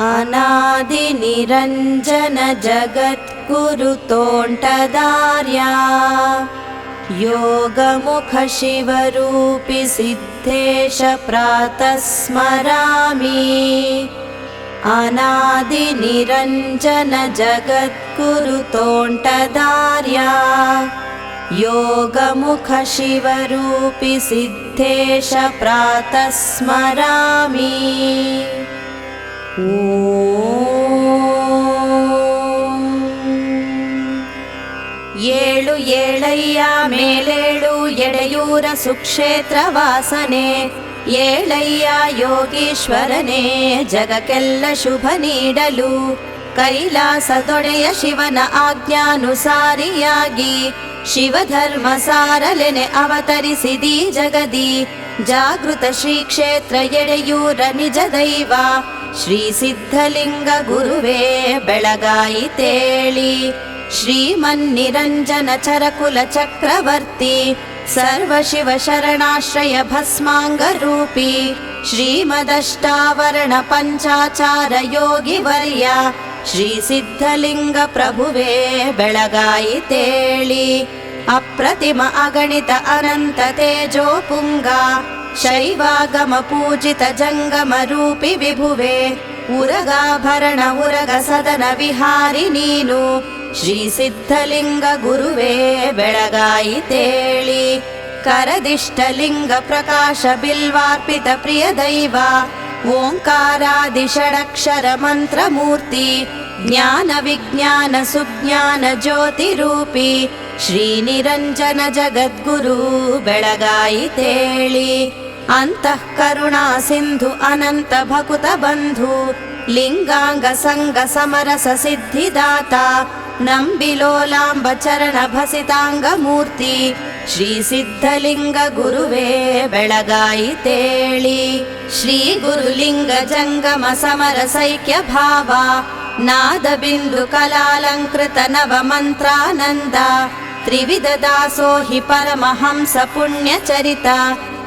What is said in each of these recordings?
ಅನಾದಿ ನಿರಂಜನ ಜಗದ್ಗುರು ತೋಂಟದಾರ್ಯ ಯೋಗಮುಖ ಶಿವರೂಪಿ ಸಿದ್ಧೇಶ ಪ್ರಾತಃ ಸ್ಮರಾಮಿ. ಅನಾದಿ ನಿರಂಜನ ಜಗದ್ಗುರು ತೋಂಟದಾರ್ಯ ಯೋಗಮುಖ ಶಿವರೂಪಿ ಸಿದ್ಧೇಶ ಪ್ರಾತಃ ಸ್ಮರಾಮಿ. ಏಳು ಏಳಯ್ಯ ಮೇಲೇಳು ಎಡೆಯೂರ ಸುಕ್ಷೇತ್ರ ವಾಸನೆ, ಏಳಯ್ಯ ಯೋಗೀಶ್ವರನೇ ಜಗಕ್ಕೆಲ್ಲ ಶುಭ ನೀಡಲು. ಕೈಲಾಸದೊಡೆಯ ಶಿವನ ಆಜ್ಞಾನುಸಾರಿಯಾಗಿ ಶಿವಧರ್ಮ ಸಾರಲೆನೆ ಅವತರಿಸಿದಿ ಜಗದಿ. ಜಾಗೃತ ಶ್ರೀ ಕ್ಷೇತ್ರ ಎಡೆಯೂರ ನಿಜ ದೈವ ಶ್ರೀ ಸಿದ್ಧಲಿಂಗ ಗುರುವೇ ಬೆಳಗಾಯಿತೇಳಿ. ಶ್ರೀಮನ್ನಿರಂಜನ ಚರಕುಲ ಚಕ್ರವರ್ತಿ ಸರ್ವ ಶಿವ ಶರಣಾಶ್ರಯ ಭಸ್ಮಾಂಗ ರೂಪಿ ಶ್ರೀಮದಷ್ಟಾವರಣ ಪಂಚಾಚಾರ ಯೋಗಿ ವರ್ಯ ಶ್ರೀ ಸಿದ್ಧಲಿಂಗ ಪ್ರಭುವೇ ಬೆಳಗಾಯಿತೇಳಿ. ಅಪ್ರತಿಮ ಅಗಣಿತ ಅನಂತ ತೇಜೋ ಪುಂಗ ಶೈವಾಗಮ ಪೂಜಿತ ಜಂಗಮ ರೂಪಿ ವಿಭುವೆ ಉರಗಾಭರಣ ಉರಗ ಸದನ ವಿಹಾರಿ ನೀನು ಶ್ರೀ ಸಿದ್ಧಲಿಂಗ ಗುರುವೇ ಬೆಳಗಾಯಿತೇಳಿ. ಕರದಿಷ್ಟಲಿಂಗ ಪ್ರಕಾಶ ಬಿಲ್ವಾರ್ಪಿತ ಪ್ರಿಯ ದೈವ ಓಂಕಾರಾದಿ ಷಡಕ್ಷರ ಮಂತ್ರ ಮೂರ್ತಿ ಜ್ಞಾನ ವಿಜ್ಞಾನ ಸುಜ್ಞಾನ ಜ್ಯೋತಿ ರೂಪಿ ಶ್ರೀ ನಿರಂಜನ ಜಗದ್ಗುರು ಬೆಳಗಾಯಿತೇಳಿ. ಅಂತಃ ಕರುಣಾ ಸಿಂಧು ಅನಂತ ಭಕುತ ಬಂಧು ಲಿಂಗಾಂಗ ಸಂಗ ಸಮರಸ ಸಿದ್ಧಿದಾತ ನಂಬಿಲೋಲಾಂಬ ಚರಣ ಭಸಿತಾಂಗ ಮೂರ್ತಿ ಶ್ರೀ ಸಿದ್ಧಲಿಂಗ ಗುರುವೇ ಬೆಳಗಾಯಿತೇಳಿ. ಶ್ರೀ ಗುರುಲಿಂಗ ಜಂಗಮ ಸಮರ ಸೈಕ್ಯ ಭಾವ ನಾದ ಬಿಂದು ಕಲಾಲಂಕೃತ ನವ ಮಂತ್ರಾನಂದ ತ್ರಿವಿಧ ದಾಸೋಹಿ ಪರಮಹಂಸ ಪುಣ್ಯ ಚರಿತ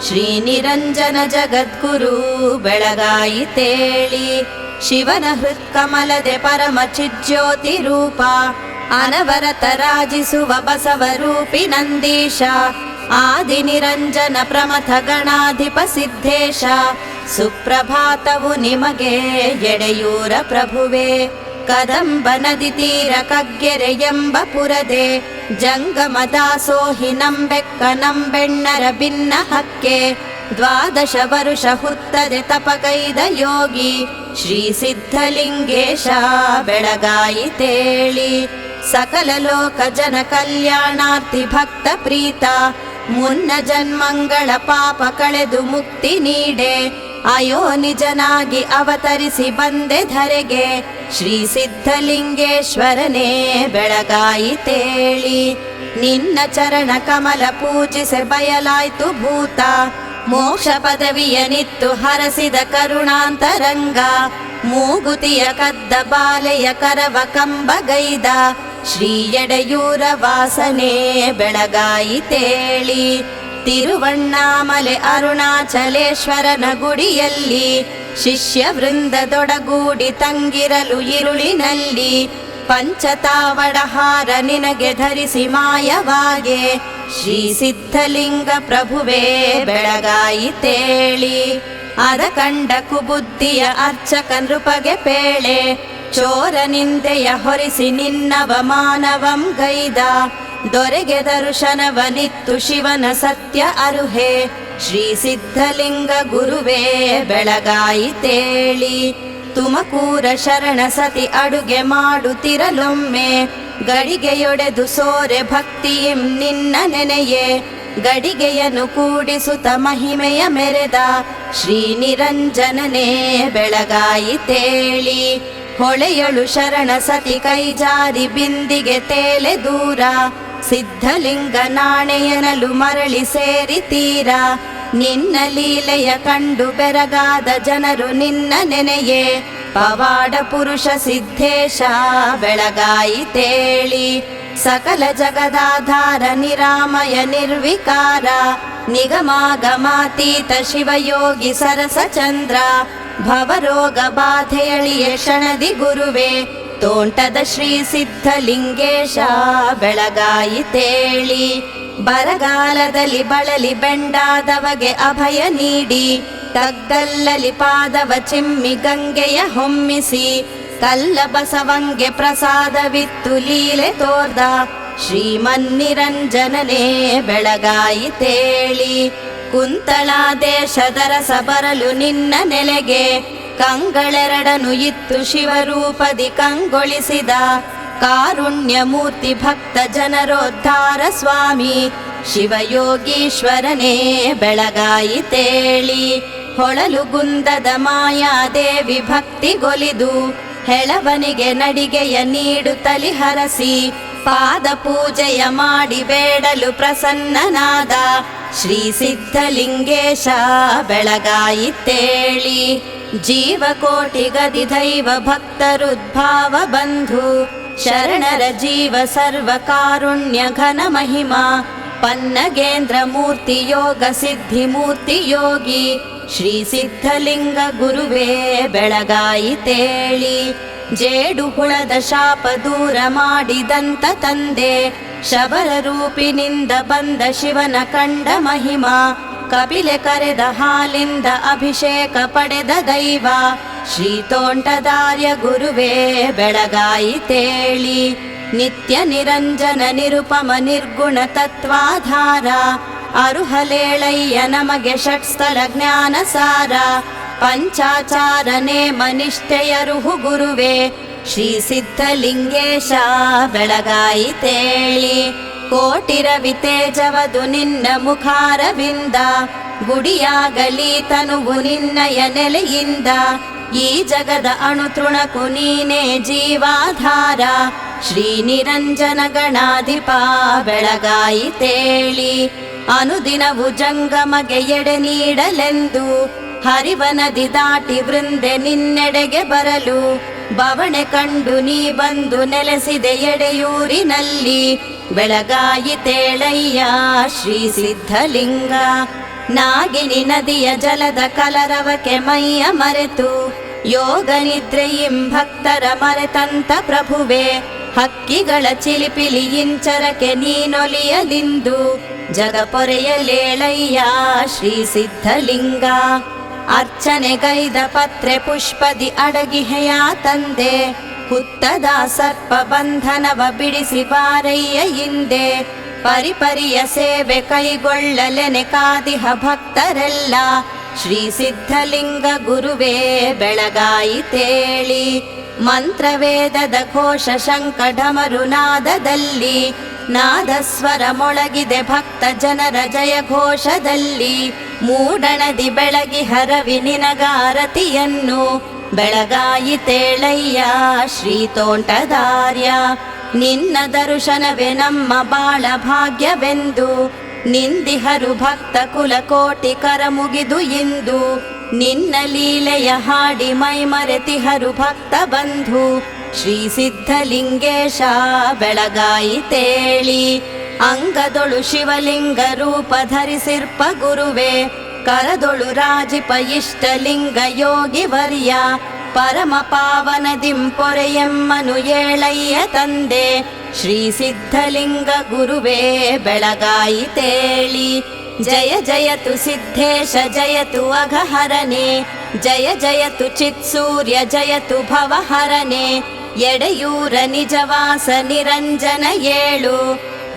ಶ್ರೀ ನಿರಂಜನ ಜಗದ್ಗುರು ಬೆಳಗಾಯಿತೇಳಿ. ಶಿವನ ಹೃತ್ಕಮಲದೆ ಪರಮ ಚಿಜ್ಯೋತಿ ರೂಪ ಅನವರತ ರಾಜಿಸುವ ಬಸವರೂಪಿ ನಂದೀಶ ಆದಿ ನಿರಂಜನ ಪ್ರಮಥ ಗಣಾಧಿಪ ಸಿದ್ಧೇಶ ಸುಪ್ರಭಾತವು ನಿಮಗೆ ಎಡೆಯೂರ ಪ್ರಭುವೇ. ಕದಂಬ ನದಿ ತೀರ ಕಗ್ಗೆರೆ ಎಂಬ ಪುರದೆ ಜಂಗಮ ದಾಸೋಹಿ ನಂಬೆಕ್ಕ ನಂಬೆಣ್ಣರ ಭಿನ್ನ ಹಕ್ಕೆ ದ್ವಾದಶ ವರುಷ ಹುತ್ತದೆ ತಪಗೈದ ಯೋಗಿ ಶ್ರೀ ಸಿದ್ಧಲಿಂಗೇಶ ಬೆಳಗಾಯಿತೇಳಿ. ಸಕಲ ಲೋಕ ಜನ ಕಲ್ಯಾಣಾರ್ಥಿ ಭಕ್ತ ಪ್ರೀತ ಮುನ್ನ ಜನ್ಮಂಗಳ ಪಾಪ ಕಳೆದು ಮುಕ್ತಿ ನೀಡೆ ಅಯೋನಿಜನಾಗಿ ಅವತರಿಸಿ ಬಂದೆ ಧರೆಗೆ ಶ್ರೀ ಸಿದ್ಧಲಿಂಗೇಶ್ವರನೇ ಬೆಳಗಾಯಿತೇಳಿ. ನಿನ್ನ ಚರಣ ಕಮಲ ಪೂಜಿಸೆ ಬಯಲಾಯ್ತು ಭೂತ ಮೋಕ್ಷ ಪದವಿಯ ನಿತ್ತು ಹರಸಿದ ಕರುಣಾಂತರಂಗ ಮೂಗುತಿಯ ಕದ್ದ ಬಾಲೆಯ ಕರವ ಕಂಬಗೈದ ಶ್ರೀ ಎಡೆಯೂರ ವಾಸನೆ ಬೆಳಗಾಯಿತೇಳಿ. ತಿರುವಣ್ಣಾಮಲೆ ಅರುಣಾಚಲೇಶ್ವರನ ಗುಡಿಯಲ್ಲಿ ಶಿಷ್ಯ ವೃಂದದೊಡಗೂಡಿ ತಂಗಿರಲು ಇರುಳಿನಲ್ಲಿ ಪಂಚತಾವಡ ಹಾರ ನಿನಗೆ ಧರಿಸಿ ಮಾಯವಾಗೆ ಶ್ರೀ ಸಿದ್ಧಲಿಂಗ ಪ್ರಭುವೇ ಬೆಳಗಾಯಿತೇಳಿ. ಅದ ಕಂಡ ಕುಬುದ್ಧಿಯ ಅರ್ಚಕ ನೃಪಗೆ ಪೇಳೆ ಚೋರ ನಿಂದೆಯ ಹೊರಿಸಿ ನಿನ್ನವ ಮಾನವಂ ಗೈದ ದೊರೆಗೆ ದರ್ಶನವನಿತ್ತು ಶಿವನ ಸತ್ಯ ಅರುಹೆ ಶ್ರೀ ಸಿದ್ಧಲಿಂಗ ಗುರುವೇ ಬೆಳಗಾಯಿತೇಳಿ. ತುಮಕೂರ ಶರಣ ಸತಿ ಅಡುಗೆ ಮಾಡುತ್ತಿರಲೊಮ್ಮೆ ಗಡಿಗೆಯೊಡೆದು ಸೋರೆ ಭಕ್ತಿಯಿಂ ನಿನ್ನ ನೆನೆಯೇ ಗಡಿಗೆಯನ್ನು ಕೂಡಿಸುತ್ತ ಮಹಿಮೆಯ ಮೆರೆದ ಶ್ರೀ ನಿರಂಜನನೇ ಬೆಳಗಾಯಿತೇಳಿ. ಹೊಳೆಯಳು ಶರಣ ಸತಿ ಕೈಜಾರಿ ಬಿಂದಿಗೆ ತೇಲೆ ದೂರ ಸಿದ್ಧಲಿಂಗ ನಾಣೆಯನಲು ಮರಳಿ ಸೇರಿ ತೀರ ನಿನ್ನ ಲೀಲೆಯ ಕಂಡು ಬೆರಗಾದ ಜನರು ನಿನ್ನ ನೆನೆಯೇ ಪವಾಡ ಪುರುಷ ಸಿದ್ಧೇಶ ಬೆಳಗಾಯಿತೇಳಿ. ಸಕಲ ಜಗದಾಧಾರ ನಿರಾಮಯ ನಿರ್ವಿಕಾರ ನಿಗಮಾಗಮಾತೀತ ಶಿವಯೋಗಿ ಸರಸ ಚಂದ್ರ ಭವರೋಗ ಬಾಧೆಯಳಿಯ ಕ್ಷಣದಿ ಗುರುವೇ ತೋಂಟದ ಶ್ರೀ ಸಿದ್ಧಲಿಂಗೇಶ ಬೆಳಗಾಯಿತೇಳಿ ಬರಗಾಲದಲ್ಲಿ ಬಳಲಿ ಬೆಂಡಾದವಗೆ ಅಭಯ ನೀಡಿ ತಗ್ಗಲ್ಲಲಿ ಪಾದವ ಚಿಮ್ಮಿ ಗಂಗೆಯ ಹೊಮ್ಮಿಸಿ ಕಲ್ಲ ಬಸವಂಗೆ ಪ್ರಸಾದವಿತ್ತು ಲೀಲೆ ತೋರ್ದ ಶ್ರೀಮನ್ನಿರಂಜನನೇ ಬೆಳಗಾಯಿತೇಳಿ ಕುಂತಳಾ ದೇಶದರಸ ಬರಲು ನಿನ್ನ ನೆಲೆಗೆ ಕಂಗಳೆರಡನು ಇತ್ತು ಶಿವರೂಪದಿ ಕಂಗೊಳಿಸಿದ ಕಾರುಣ್ಯ ಮೂರ್ತಿ ಭಕ್ತ ಜನರೋದ್ಧಾರ ಸ್ವಾಮಿ ಶಿವಯೋಗೀಶ್ವರನೇ ಬೆಳಗಾಯಿತೇಳಿ ಹೊಳಲು ಗುಂದದ ಮಾಯಾದೇವಿ ಭಕ್ತಿಗೊಲಿದು ಹೆಳವನಿಗೆ ನಡಿಗೆಯ ನೀಡುತ್ತಲಿ ಹರಸಿ ಪಾದ ಪೂಜೆಯ ಮಾಡಿ ಬೇಡಲು ಪ್ರಸನ್ನನಾದ ಶ್ರೀ ಸಿದ್ಧಲಿಂಗೇಶ ಬೆಳಗಾಯಿತೇಳಿ ಜೀವಕೋಟಿ ಗದಿ ದೈವ ಭಕ್ತರುದ್ಭಾವ ಬಂಧು ಶರಣರ ಜೀವ ಸರ್ವ ಕಾರುಣ್ಯ ಘನ ಮಹಿಮಾ ಪನ್ನಗೇಂದ್ರ ಮೂರ್ತಿ ಯೋಗ ಸಿದ್ಧಿ ಮೂರ್ತಿ ಯೋಗಿ ಶ್ರೀ ಸಿದ್ಧಲಿಂಗ ಗುರುವೇ ಬೆಳಗಾಯಿತೇಳಿ ಜೇಡು ಹುಳದ ಶಾಪ ದೂರ ಮಾಡಿದಂತ ತಂದೆ ಶಬರ ರೂಪಿನಿಂದ ಬಂದ ಶಿವನ ಕಂಡ ಮಹಿಮಾ ಕಪಿಲೆ ಕರೆದ ಹಾಲಿಂದ ಅಭಿಷೇಕ ಪಡೆದ ದೈವ ಶ್ರೀ ತೋಂಟದಾರ್ಯ ಗುರುವೇ ಬೆಳಗಾಯಿತೇಳಿ ನಿತ್ಯ ನಿರಂಜನ ನಿರುಪಮ ನಿರ್ಗುಣ ತತ್ವಾಧಾರ ಅರುಹಲೇಳಯ್ಯ ನಮಗೆ ಷಟ್ಸ್ಥಲ ಜ್ಞಾನ ಸಾರ ಪಂಚಾಚಾರ ನೇಮ ನಿಷ್ಠೆಯರುಹು ಗುರುವೇ ಶ್ರೀ ಸಿದ್ಧಲಿಂಗೇಶ ಬೆಳಗಾಯಿತೇಳಿ ಕೋಟಿ ರವಿ ತೇಜವದು ನಿನ್ನ ಮುಖಾರವಿಂದ ಗುಡಿಯಾಗಲಿ ತನುವು ನಿನ್ನಯ ನೆಲೆಯಿಂದ ಈ ಜಗದ ಅಣುತೃಣಕು ನೀನೇ ಜೀವಾಧಾರ ಶ್ರೀ ನಿರಂಜನ ಗಣಾಧಿಪ ಬೆಳಗಾಯಿತೇಳಿ ಅನುದಿನವು ಜಂಗಮಗೆ ಎಡೆ ನೀಡಲೆಂದು ಹರಿವ ನದಿ ದಾಟಿ ವೃಂದೆ ನಿನ್ನೆಡೆಗೆ ಬರಲು ಬವಣೆ ಕಂಡು ನೀ ಬಂದು ನೆಲೆಸಿದೆ ಎಡೆಯೂರಿನಲ್ಲಿ ಬೆಳಗಾಯಿತೇಳಯ್ಯ ಶ್ರೀ ಸಿದ್ಧಲಿಂಗ ನಾಗಿನಿ ನದಿಯ ಜಲದ ಕಲರವಕ್ಕೆ ಮೈಯ ಮರೆತು ಯೋಗ ನಿದ್ರೆಯಿಂ ಭಕ್ತರ ಮರೆತಂತ ಪ್ರಭುವೆ ಹಕ್ಕಿಗಳ ಚಿಲಿಪಿಲಿ ಇಂಚರಕ್ಕೆ ನೀನೊಲಿಯಲಿಂದು ಜಗಪೊರೆಯಲೇಳಯ್ಯ ಶ್ರೀ ಸಿದ್ಧಲಿಂಗ ಅರ್ಚನೆಗೈದ ಪತ್ರೆ ಪುಷ್ಪದಿ ಅಡಗಿಹೆಯ ತಂದೆ ಹುತ್ತದ ಸರ್ಪ ಬಂಧನವ ಬಿಡಿಸಿ ಬಾರಯ್ಯ ಹಿಂದೆ ಪರಿಪರಿಯ ಸೇವೆ ಕೈಗೊಳ್ಳಲೆನೆ ಕಾದಿಹ ಭಕ್ತರೆಲ್ಲ ಶ್ರೀ ಸಿದ್ಧಲಿಂಗ ಗುರುವೇ ಬೆಳಗಾಯಿತೇಳಿ ಮಂತ್ರವೇದದ ಘೋಷ ಶಂಖ ಢಮರು ನಾದದಲ್ಲಿ ನಾದಸ್ವರ ಮೊಳಗಿದೆ ಭಕ್ತ ಜನರ ಜಯ ಘೋಷದಲ್ಲಿ ಮೂಡಣದಿ ಬೆಳಗಿ ಹರವಿ ನಿನಗಾರತಿಯನ್ನು ಬೆಳಗಾಯಿತೇಳಯ್ಯ ಶ್ರೀ ತೋಂಟದಾರ್ಯ ನಿನ್ನ ದರ್ಶನವೇ ನಮ್ಮ ಬಾಳ ಭಾಗ್ಯವೆಂದು ನಿಂದಿಹರು ಭಕ್ತ ಕುಲಕೋಟಿ ಕರ ಮುಗಿದು ಇಂದು ನಿನ್ನ ಲೀಲೆಯ ಹಾಡಿ ಮೈ ಮರೆತಿಹರು ಭಕ್ತ ಬಂಧು ಶ್ರೀ ಸಿದ್ಧಲಿಂಗೇಶ ಬೆಳಗಾಯಿತೇಳಿ ಅಂಗದೊಳು ಶಿವಲಿಂಗ ರೂಪ ಧರಿಸಿರ್ಪ ಗುರುವೇ ಕರದೊಳು ರಾಜಿಪ ಇಷ್ಟಲಿಂಗ ಯೋಗಿ ವರ್ಯ ಪರಮ ಪಾವನದಿಂಪೊರೆಯಮ್ಮನು ಏಳಯ್ಯ ತಂದೆ ಶ್ರೀ ಸಿದ್ಧಲಿಂಗ ಗುರುವೇ ಬೆಳಗಾಯಿತೇಳಿ ಜಯ ಜಯತು ಸಿದ್ಧೇಶ ಜಯತು ಅಘಹರನೆ ಜಯ ಜಯತು ಚಿತ್ಸೂರ್ಯ ಜಯತು ಭವಹರನೆ ಎಡೆಯೂರ ನಿಜವಾಸ ನಿರಂಜನ ಏಳು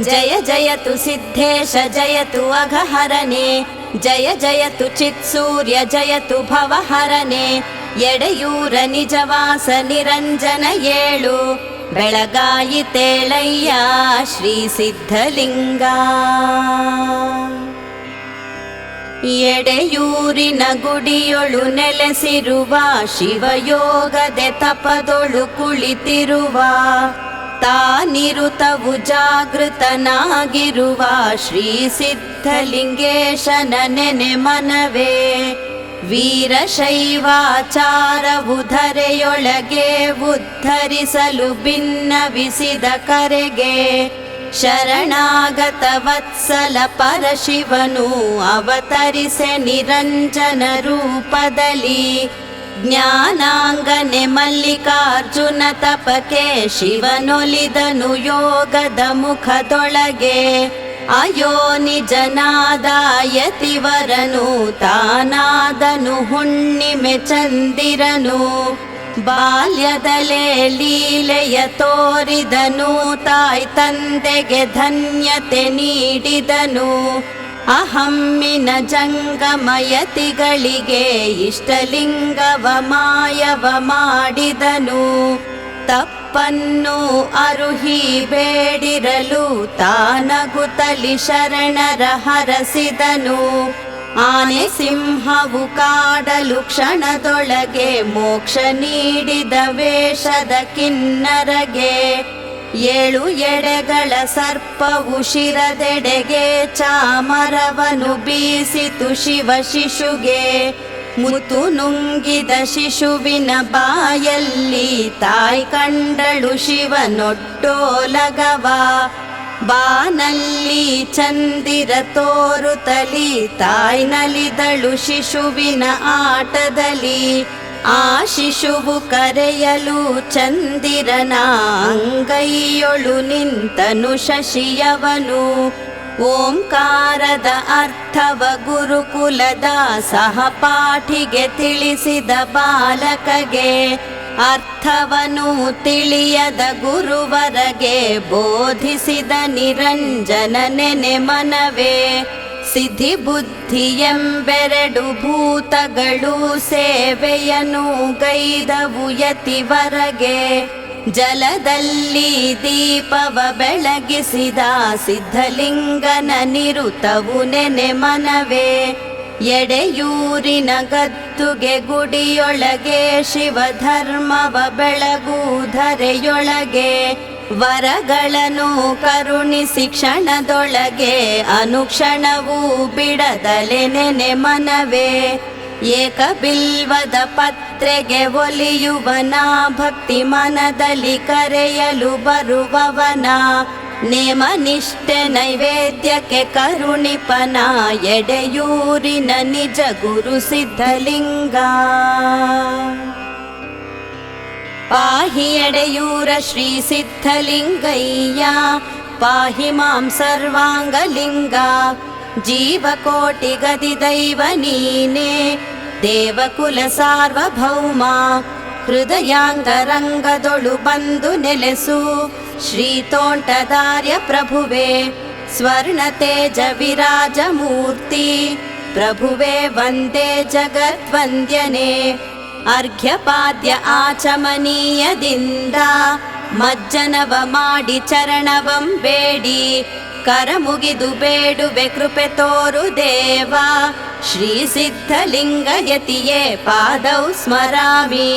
ಜಯ ಜಯತು ಸಿದ್ಧೇಶ ಜಯತು ಅಘಹರನೆ ಜಯ ಜಯತು ಚಿತ್ಸೂರ್ಯ ಜಯತು ಭವಹರನೆ ಎಡೆಯೂರ ನಿಜವಾಸ ನಿರಂಜನ ಏಳು ಬೆಳಗಾಯಿತೇಳಯ್ಯ ಶ್ರೀ ಸಿದ್ಧಲಿಂಗ ಎಡೆಯೂರಿನ ಗುಡಿಯೊಳು ನೆಲೆಸಿರುವ ಶಿವಯೋಗದೆ ತಪದೊಳು ಕುಳಿತಿರುವ ತಾನಿರುತವು ಜಾಗೃತನಾಗಿರುವ ಶ್ರೀ ಸಿದ್ಧಲಿಂಗೇಶನ ನೆನೆ ಮನವೇ ವೀರಶೈವಾಚಾರವು ಧರೆಯೊಳಗೆ ಉದ್ಧರಿಸಲು ಭಿನ್ನವಿಸಿದ ಕರೆಗೆ ಶರಣಾಗತ ವತ್ಸಲ ಪರಶಿವನು ಅವತರಿಸೆ ನಿರಂಜನ ರೂಪದಲ್ಲಿ. ಜ್ಞಾನಾಂಗನೆ ಮಲ್ಲಿಕಾರ್ಜುನ ತಪಕೆ ಶಿವನೊಲಿದನು ಯೋಗದ ಮುಖದೊಳಗೆ. ಅಯೋನಿಜನಾದ ಯತಿವರನು ತಾನಾದನು ಹುಣ್ಣಿಮೆ ಚಂದಿರನು. ಬಾಲ್ಯದಲೇ ಲೀಲೆಯ ತೋರಿದನು ತಾಯಿ ತಂದೆಗೆ ಧನ್ಯತೆ ನೀಡಿದನು. ಅಹಮ್ಮಿನ ಜಂಗಮಯತಿಗಳಿಗೆ ಇಷ್ಟಲಿಂಗವ ಮಾಯವ ಮಾಡಿದನು. ತಪ್ಪನ್ನು ಅರುಹಿ ಬೇಡಿರಲು ತಾನಗುತ್ತಲಿ ಶರಣರ ಹರಸಿದನು. ಆನೆ ಸಿಂಹವು ಕಾಡಲು ಕ್ಷಣದೊಳಗೆ ಮೋಕ್ಷ ನೀಡಿದ ವೇಷದ ಕಿನ್ನರಗೆ. 7 ಎಡೆಗಳ ಸರ್ಪವು ಶಿರದೆಡೆಗೆ ಚಾಮರವನು ಬೀಸಿತು ಶಿವ ಶಿಶುಗೆ. ಮುತ್ತು ನುಂಗಿದ ಶಿಶುವಿನ ಬಾಯಲ್ಲಿ ತಾಯಿ ಕಂಡಳು ಶಿವನೊಡ್ಡೋಲಗವ. ಬಾನಲ್ಲಿ ಚಂದಿರ ತೋರುತ್ತಲಿ ತಾಯಿ ನಲಿದಳು ಶಿಶುವಿನ ಆಟದಲ್ಲಿ. ಆ ಶಿಶುವು ಕರೆಯಲು ಚಂದಿರನ ಅಂಗೈಯೊಳು ನಿಂತನು ಶಶಿಯವನು. ಓಂಕಾರದ ಅರ್ಥವ ಗುರುಕುಲದ ಸಹಪಾಠಿಗೆ ತಿಳಿಸಿದ ಬಾಲಕಗೆ. ಅರ್ಥವನು ತಿಳಿಯದ ಗುರುವರಗೆ ಬೋಧಿಸಿದ ನಿರಂಜನ ನೆನೆ ಮನವೇ. ಸಿದ್ಧಿ ಬುದ್ಧಿ ಎಂಬೆರಡು ಭೂತಗಳು ಸೇವೆಯನು ಗೈದವು ಯತಿವರಗೆ. ಜಲದಲ್ಲಿ ದೀಪವ ಬೆಳಗಿಸಿದ ಸಿದ್ಧಲಿಂಗನ ನಿರುತವು ನೆನೆ ಮನವೇ. ಎಡೆಯೂರಿನ ಗದ್ದುಗೆ ಗುಡಿಯೊಳಗೆ ಶಿವಧರ್ಮವ ಬೆಳಗುಧರೆಯೊಳಗೆ. ವರಗಳನ್ನು ಕರುಣಿಸಿ ಕ್ಷಣದೊಳಗೆ ಅನುಕ್ಷಣವೂ ಬಿಡದಲೆ ನೆನೆ ಮನವೇ. ಏಕಬಿಲ್ವದ ಪತ್ರೆಗೆ ಒಲಿಯುವನ ಭಕ್ತಿ ಮನದಲ್ಲಿ ಕರೆಯಲು ಬರುವವನ. ನೇಮ ನಿಷ್ಠೆ ನೈವೇದ್ಯಕ್ಕೆ ಕರುಣಿಪನ ಎಡೆಯೂರಿನ ನಿಜ ಗುರು ಸಿದ್ಧಲಿಂಗ. ಪಾಹಿ ಎಡೆಯೂರ ಶ್ರೀ ಸಿದ್ಧಲಿಂಗಯ್ಯ ಪಾಹಿ ಮಾಂ ಸರ್ವಾಂಗಲಿಂಗ. ಜೀವಕೋಟಿ ಗದಿ ದೈವ ನೀನೇ ದೇವಕುಲ ಸಾರ್ವಭೌಮ. ಹೃದಯಾಂಗರಂಗದೊಳು ಬಂದು ನೆಲೆಸು ಶ್ರೀ ತೋಂಟದಾರ್ಯ ಪ್ರಭುವೆ. ಸ್ವರ್ಣ ತೇಜ ವಿರಾಜ ಮೂರ್ತಿ ಪ್ರಭುವೆ ವಂದೇ ಜಗದ್ವಂದ್ಯನೆ. ಅರ್ಘ್ಯಪಾದ್ಯ ಆಚಮನೀಯದಿಂದ ಮಜ್ಜನವ ಮಾಡಿ ಚರಣವಂ ಬೇಡಿ. ಕರ ಮುಗಿದು ಬೇಡುವೆ ಕೃಪೆ ತೋರು ದೇವ. ಶ್ರೀ ಸಿದ್ಧಲಿಂಗ ಯತಿಯೇ ಪಾದೌ ಸ್ಮರಾಮಿ.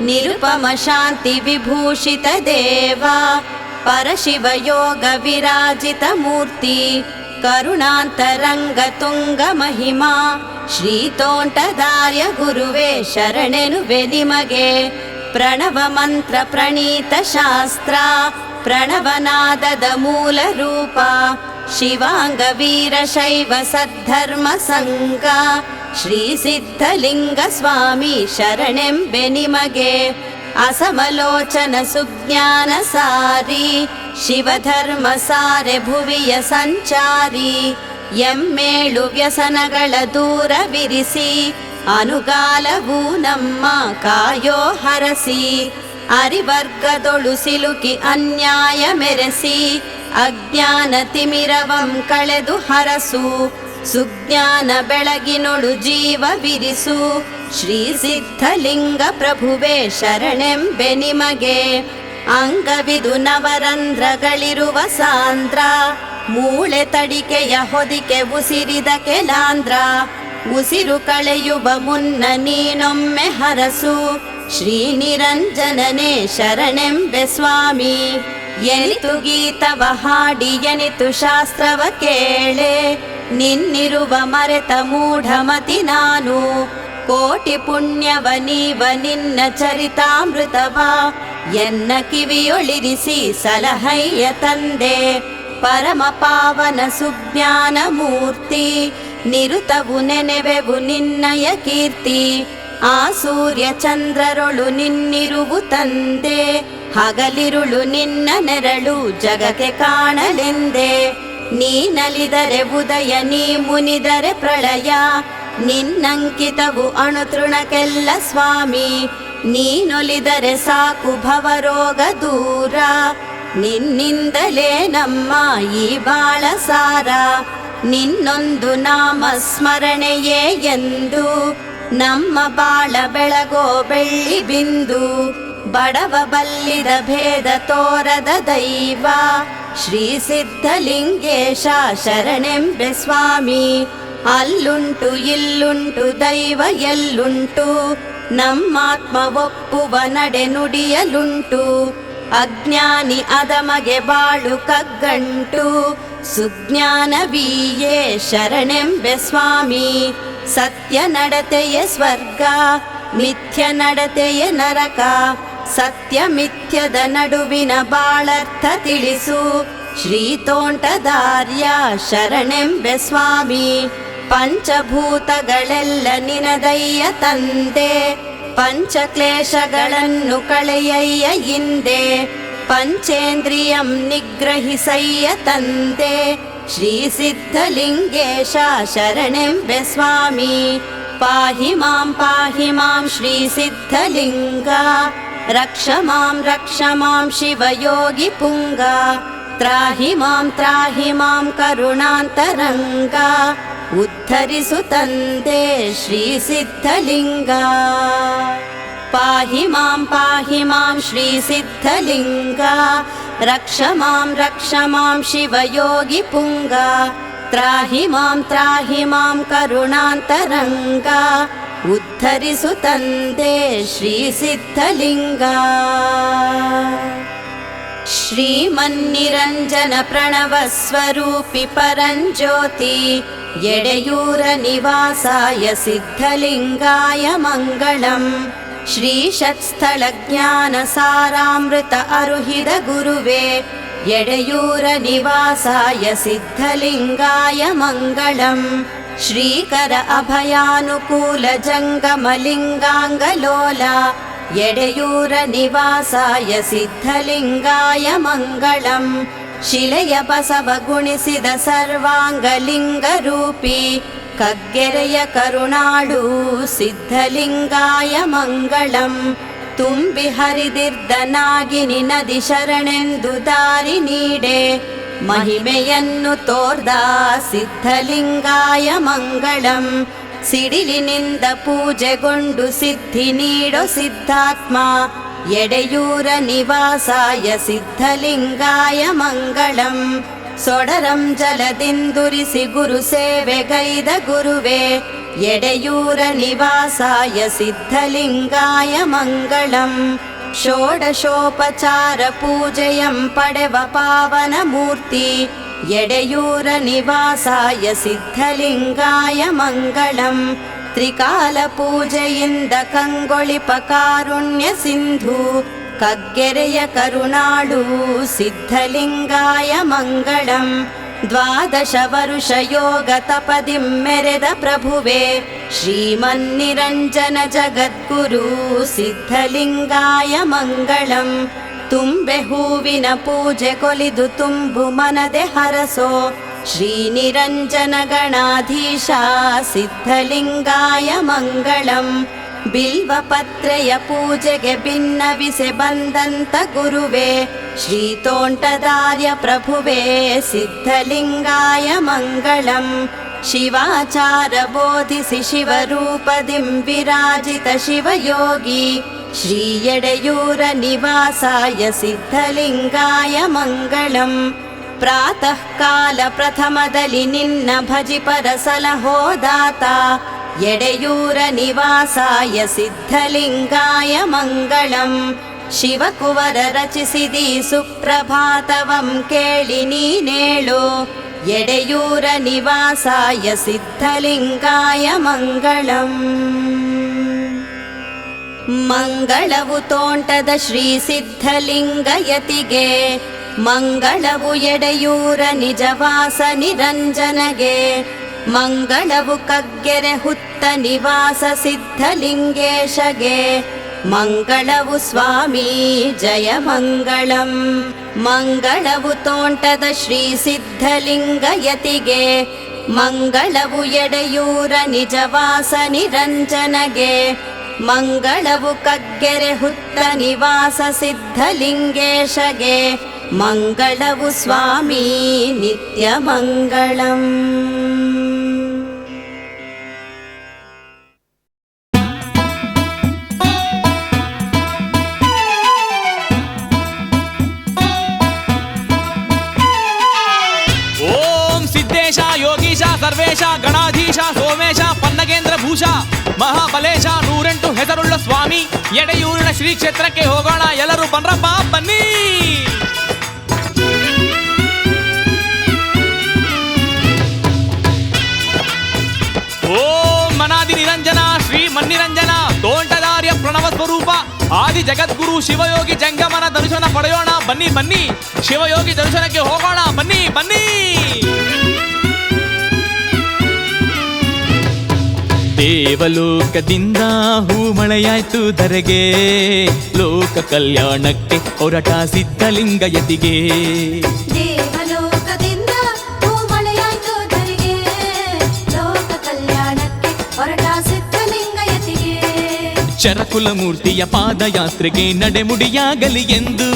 ನಿರುಪಮ ಶಾಂತಿ ವಿಭೂಷಿತ ದೇವ ಪರಶಿವ ಯೋಗ ವಿರಾಜಿತ ಮೂರ್ತಿ. ಕರುಣಾಂತರಂಗ ತುಂಗ ಮಹಿಮಾ ಶ್ರೀ ತೋಂಟದಾರ್ಯ ಗುರುವೇ ಶರಣೆನುವೆ ನಿಮಗೆ. ಪ್ರಣವ ಮಂತ್ರ ಪ್ರಣೀತ ಶಾಸ್ತ್ರ ಪ್ರಣವನಾದದ ಮೂಲ ರೂಪ. ಶಿವಾಂಗ ವೀರ ಶೈವ ಸದ್ಧರ್ಮ ಸಂಘ ಶ್ರೀ ಸಿದ್ಧಲಿಂಗ ಸ್ವಾಮಿ ಶರಣೆಂಬೆ ನಿಮಗೆ. ಅಸಮಲೋಚನ ಸುಜ್ಞಾನ ಸಾರಿ ಶಿವಧರ್ಮ ಸಾರೆ ಭುವಿಯ ಸಂಚಾರಿ. ಎಮ್ಮೇಳು ವ್ಯಸನಗಳ ದೂರವಿರಿಸಿ ಅನುಗಾಲವೂ ನಮ್ಮ ಕಾಯೋ ಹರಸಿ. ಅರಿವರ್ಗದೊಳು ಸಿಲುಕಿ ಅನ್ಯಾಯ ಮೆರೆಸಿ ಅಜ್ಞಾನ ತಿಮಿರವಂ ಕಳೆದು ಹರಸು. ಸುಜ್ಞಾನ ಬೆಳಗಿನೊಳು ಜೀವ ವಿರಿಸು. ಶ್ರೀ ಸಿದ್ಧಲಿಂಗ ಪ್ರಭುವೇ ಶರಣೆಂಬೆ ನಿಮಗೆ. ಅಂಗವಿದು ನವರಂಧ್ರಗಳಿರುವ ಸಾಂದ್ರ ಮೂಳೆ ತಡಿಕೆಯ ಹೊದಿಕೆ ಉಸಿರಿದ ಕೆಲಾಂದ್ರ. ಉಸಿರು ಕಳೆಯುವ ಮುನ್ನ ನೀನೊಮ್ಮೆ ಹರಸು. ಶ್ರೀ ನಿರಂಜನನೇ ಶರಣೆಂಬೆ ಸ್ವಾಮಿ. ಎನಿತು ಗೀತವ ಹಾಡಿ ಎನಿತು ಶಾಸ್ತ್ರವ ಕೇಳೆ. ನಿನ್ನಿರುವ ಮರೆತ ಮೂಢಮತಿ ನಾನು ಕೋಟಿ ಪುಣ್ಯವ ನೀವ ನಿನ್ನ ಚರಿತಾಮೃತವ ಎನ್ನ ಕಿವಿಯೊಳಿರಿಸಿ ಸಲಹಯ್ಯ ತಂದೆ. ಪರಮ ಪಾವನ ಸುಜ್ಞಾನ ಮೂರ್ತಿ ನಿರುತವು ನೆನೆವೆವು ನಿನ್ನಯ ಕೀರ್ತಿ. ಆ ಸೂರ್ಯ ಚಂದ್ರರೊಳು ನಿನ್ನಿರುವು ತಂದೆ, ಹಗಲಿರುಳು ನಿನ್ನ ನೆರಳು ಜಗಕ್ಕೆ ಕಾಣಲೆಂದೆ. ನೀನಲಿದರೆ ಉದಯ ನೀ ಮುನಿದರೆ ಪ್ರಳಯ, ನಿನ್ನಂಕಿತವು ಅಣುತೃಣಕ್ಕೆಲ್ಲ ಸ್ವಾಮಿ. ನೀನೊಲಿದರೆ ಸಾಕು ಭವರೋಗ ದೂರ, ನಿನ್ನಿಂದಲೇ ನಮ್ಮ ಈ ಬಾಳ ಸಾರ. ನಿನ್ನೊಂದು ನಾಮ ಸ್ಮರಣೆಯೇ ಎಂದು ನಮ್ಮ ಬಾಳ ಬೆಳಗೋ ಬೆಳ್ಳಿ ಬಿಂದು. ಬಡವ ಬಲ್ಲಿದ ಭೇದ ತೋರದ ದೈವ ಶ್ರೀ ಸಿದ್ಧಲಿಂಗೇಶ ಶರಣೆಂಬೆ ಸ್ವಾಮಿ. ಅಲ್ಲುಂಟು ಇಲ್ಲುಂಟು ದೈವ ಎಲ್ಲುಂಟು, ನಮ್ಮಾತ್ಮ ಒಪ್ಪುವ ನಡೆ ನುಡಿಯಲುಂಟು. ಅಜ್ಞಾನಿ ಅದಮಗೆ ಬಾಳು ಕಗ್ಗಂಟು, ಸುಜ್ಞಾನವೀಯೇ ಶರಣೆಂಬೆ ಸ್ವಾಮಿ. ಸತ್ಯ ನಡತೆಯ ಸ್ವರ್ಗ, ಮಿಥ್ಯ ನಡತೆಯ ನರಕ. ಸತ್ಯ ಮಿಥ್ಯದ ನಡುವಿನ ಬಾಳರ್ಥ ತಿಳಿಸು, ಶ್ರೀ ತೋಂಟದಾರ್ಯ ಶರಣೆಂಬೆ ಸ್ವಾಮಿ. ಪಂಚಭೂತಗಳೆಲ್ಲ ನಿನದಯ್ಯ ತಂದೆ, ಪಂಚಕ್ಲೇಶಗಳನ್ನು ಕಳೆಯಯ್ಯ ಹಿಂದೆ. ಪಂಚೇಂದ್ರಿಯಂ ನಿಗ್ರಹಿಸಯ್ಯ ತಂದೆ, ಶ್ರೀ ಸಿದ್ಧಲಿಂಗೇಶ ಶರಣೆಂಬೆ ಸ್ವಾಮಿ. ಪಾಹಿ ಮಾಂ ಶ್ರೀ ಸಿದ್ಧಲಿಂಗ, ರಕ್ಷ ಮಾಂ ಶಿವಯೋಗಿ ಪುಂಗ. ತ್ರಾಹಿ ಮಾಂ ಕರುಣಾಂತರಂಗ, ಉದ್ಧರಿಸು ತಂದೆ ಶ್ರೀ ಸಿದ್ಧಲಿಂಗ. ಪಾಹಿ ಮಾಂ ಶ್ರೀ ಸಿದ್ಧಲಿಂಗ, ರಕ್ಷ ಮಾಂ ಶಿವಯೋಗಿ ಪುಂಗ. ತ್ರಾಹಿ ಮಾಂ ಕರುಣಾಂತರಂಗ, ಉದ್ಧರಿಸು ತಂದೆ ಶ್ರೀ ಸಿದ್ಧಲಿಂಗ. ಶ್ರೀಮನ್ನಿರಂಜನ ಪ್ರಣವ ಸ್ವರೂಪಿ ಪರಂಜ್ಯೋತಿ, ಎಡೆಯೂರ ನಿವಾಸಾಯ ಸಿದ್ಧಲಿಂಗಾಯ ಮಂಗಳಂ. ಶ್ರೀ ಷಟ್ಸ್ಥಳ ಜ್ಞಾನ ಸಾರಾಮೃತ ಅರುಹಿದ ಗುರುವೇ, ಎಡೆಯೂರ ನಿವಾಸಾಯ ಸಿದ್ಧಲಿಂಗಾಯ ಮಂಗಳಂ. ಶ್ರೀಕರ ಅಭಯಾನುಕೂಲ ಜಂಗಮಲಿಂಗಾಂಗಲೋಲ, ಎಡೆಯೂರ ನಿವಾಸಾಯ ಸಿದ್ಧಲಿಂಗಾಯ ಮಂಗಳಂ. ಶಿಲೆಯ ಬಸವ ಗುಣಿಸಿದ ಸರ್ವಾಂಗಲಿಂಗ ರೂಪಿ, ಕಗ್ಗೆರೆಯ ಕರುಣಾಳು ಸಿದ್ಧಲಿಂಗಾಯ ಮಂಗಳಂ. ತುಂಬಿ ಹರಿದಿರ್ದ ನಾಗಿನಿ ನದಿ ಶರಣೆಂದು ದಾರಿ ನೀಡೆ, ಮಹಿಮೆಯನ್ನು ತೋರ್ದ ಸಿದ್ಧಲಿಂಗಾಯ ಮಂಗಳಂ. ಸಿಡಿಲಿನಿಂದ ಪೂಜೆಗೊಂಡು ಸಿದ್ಧಿ ನೀಡೋ ಸಿದ್ಧಾತ್ಮ, ಎಡೆಯೂರ ನಿವಾಸಾಯ ಸಿದ್ಧಲಿಂಗಾಯ ಮಂಗಳಂ. ಸೊಡರಂ ಜಲದಿಂದುರಿಸಿ ಗುರು ಸೇವೆಗೈದ ಗುರುವೇ, ಎಡೆಯೂರ ನಿವಾಸಾಯ ಸಿದ್ಧಲಿಂಗಾಯ ಮಂಗಳಂ. ಷೋಡಶೋಪಚಾರ ಪೂಜೆಯಂ ಪಡೆವ ಪಾವನ ಮೂರ್ತಿ, ಎಡೆಯೂರ ನಿವಾಸಾಯ ಸಿದ್ಧಲಿಂಗಾಯ ಮಂಗಳಂ. ತ್ರಿಕಾಲ ಪೂಜೆಯಿಂದ ಕಂಗೊಳಿಪ ಕಾರುಣ್ಯ ಸಿಂಧು, ಕಗ್ಗೆರೆಯ ಕರುಣಾಳು ಸಿದ್ಧಲಿಂಗಾಯ ಮಂಗಳಂ. ದ್ವಾದಶ ವರುಷ ಯೋಗ ತಪದಿಂ ಮೆರೆದ ಪ್ರಭುವೇ, ಶ್ರೀಮನ್ನಿರಂಜನ ಜಗದ್ಗುರು ಸಿದ್ಧಲಿಂಗಾಯ ಮಂಗಳಂ. ತುಂಬೆ ಹೂವಿನ ಪೂಜೆ ಕೊಲಿದು ತುಂಬು ಮನದೆ ಹರಸೋ, ಶ್ರೀನಿರಂಜನ ಗಣಾಧೀಶ ಸಿದ್ಧಲಿಂಗಾಯ ಮಂಗಳಂ. ಬಿಲ್ವ ಪತ್ರೆಯ ಪೂಜೆಗೆ ಭಿನ್ನವಿಸೆ ಬಂದಂತ ಗುರುವೇ, ಶ್ರೀ ತೋಂಟದಾರ್ಯ ಪ್ರಭುವೇ ಸಿದ್ಧಲಿಂಗಾಯ ಮಂಗಳಂ. ಶಿವಾಚಾರ ಬೋಧಿಸಿ ಶಿವರೂಪದಿಂ ವಿರಾಜಿತ ಶಿವಯೋಗಿ, ಶ್ರೀ ಎಡೆಯೂರ ನಿವಾಸಾಯ ಸಿದ್ಧಲಿಂಗಾಯ ಮಂಗಳಂ. ಪ್ರಾತಃ ಕಾಲ ಪ್ರಥಮದಲ್ಲಿ ನಿನ್ನ ಭಜಿಪರ ಸಲಹೋದಾತ, ಎಡೆಯೂರ ನಿವಾಸಾಯ ಸಿದ್ಧಲಿಂಗಾಯ ಮಂಗಳಂ. ಶಿವಕುವರ ರಚಿಸಿದಿ ಸುಪ್ರಭಾತವಂ ಕೇಳಿ ನೀನೇಳು, ಎಡೆಯೂರ ನಿವಾಸಾಯ ಸಿದ್ಧಲಿಂಗಾಯ ಮಂಗಳಂ. ಮಂಗಳವು ತೋಂಟದ ಶ್ರೀ ಸಿದ್ಧಲಿಂಗಯತಿಗೆ, ಮಂಗಳವು ಎಡೆಯೂರ ನಿಜವಾಸ ನಿರಂಜನಗೆ, ಮಂಗಳವು ಕಗ್ಗೆರೆ ಹುತ್ತ ನಿವಾಸ ಸಿದ್ಧಲಿಂಗೇಶಗೆ, ಮಂಗಳವು ಸ್ವಾಮಿ ಜಯ ಮಂಗಳಂ. ಮಂಗಳವು ತೋಂಟದ ಶ್ರೀ ಸಿದ್ಧಲಿಂಗಯತಿಗೆ, ಮಂಗಳವು ಎಡೆಯೂರ ನಿಜವಾಸ ನಿರಂಜನಗೆ, ಮಂಗಳವು ಕಗ್ಗೆರೆ ಹುತ್ತ ನಿವಾಸ ಸಿದ್ಧಲಿಂಗೇಶಗೆ, ಮಂಗಳವು ಸ್ವಾಮಿ ನಿತ್ಯ ಮಂಗಳಂ. ಯೋಗೀಶ ಸರ್ವೇಶ ಗಣಾಧೀಶ ಸೋಮೇಶ ಪನ್ನಗೇಂದ್ರ ಭೂಷ ಮಹಾಬಲೇಶ 108 ಹೆಸರುಳ್ಳ ಸ್ವಾಮಿ ಎಡೆಯೂರಿನ ಶ್ರೀ ಕ್ಷೇತ್ರಕ್ಕೆ ಹೋಗೋಣ. ಎಲ್ಲರೂ ಬನ್ರಪ್ಪ ಬನ್ನಿ. ಓಂ ಮನಾದಿ ನಿರಂಜನ ಶ್ರೀ ಮನ್ನಿರಂಜನ ತೋಂಟದಾರ್ಯ ಪ್ರಣವ ಸ್ವರೂಪ ಆದಿ ಜಗದ್ಗುರು ಶಿವಯೋಗಿ ಜಂಗಮನ ದರ್ಶನ ಪಡೆಯೋಣ. ಬನ್ನಿ ಬನ್ನಿ, ಶಿವಯೋಗಿ ದರ್ಶನಕ್ಕೆ ಹೋಗೋಣ. ಬನ್ನಿ ಬನ್ನಿ. ದೇವಲೋಕದಿಂದ ಹೂಮಳೆಯಾಯ್ತು ಧರೆಗೆ, ಲೋಕ ಕಲ್ಯಾಣಕ್ಕೆ ಹೊರಟ ಸಿದ್ಧಲಿಂಗಯತಿಗೆ. ದೇವಲೋಕದಿಂದ ಹೂಮಳೆಯಾಯ್ತು ಧರೆಗೆ, ಲೋಕ ಕಲ್ಯಾಣಕ್ಕೆ ಹೊರಟ ಸಿದ್ಧಲಿಂಗಯತಿಗೆ. ಚರಕುಲ ಮೂರ್ತಿಯ ಪಾದಯಾತ್ರೆಗೆ ನಡೆಮುಡಿಯಾಗಲಿ ಎಂದು,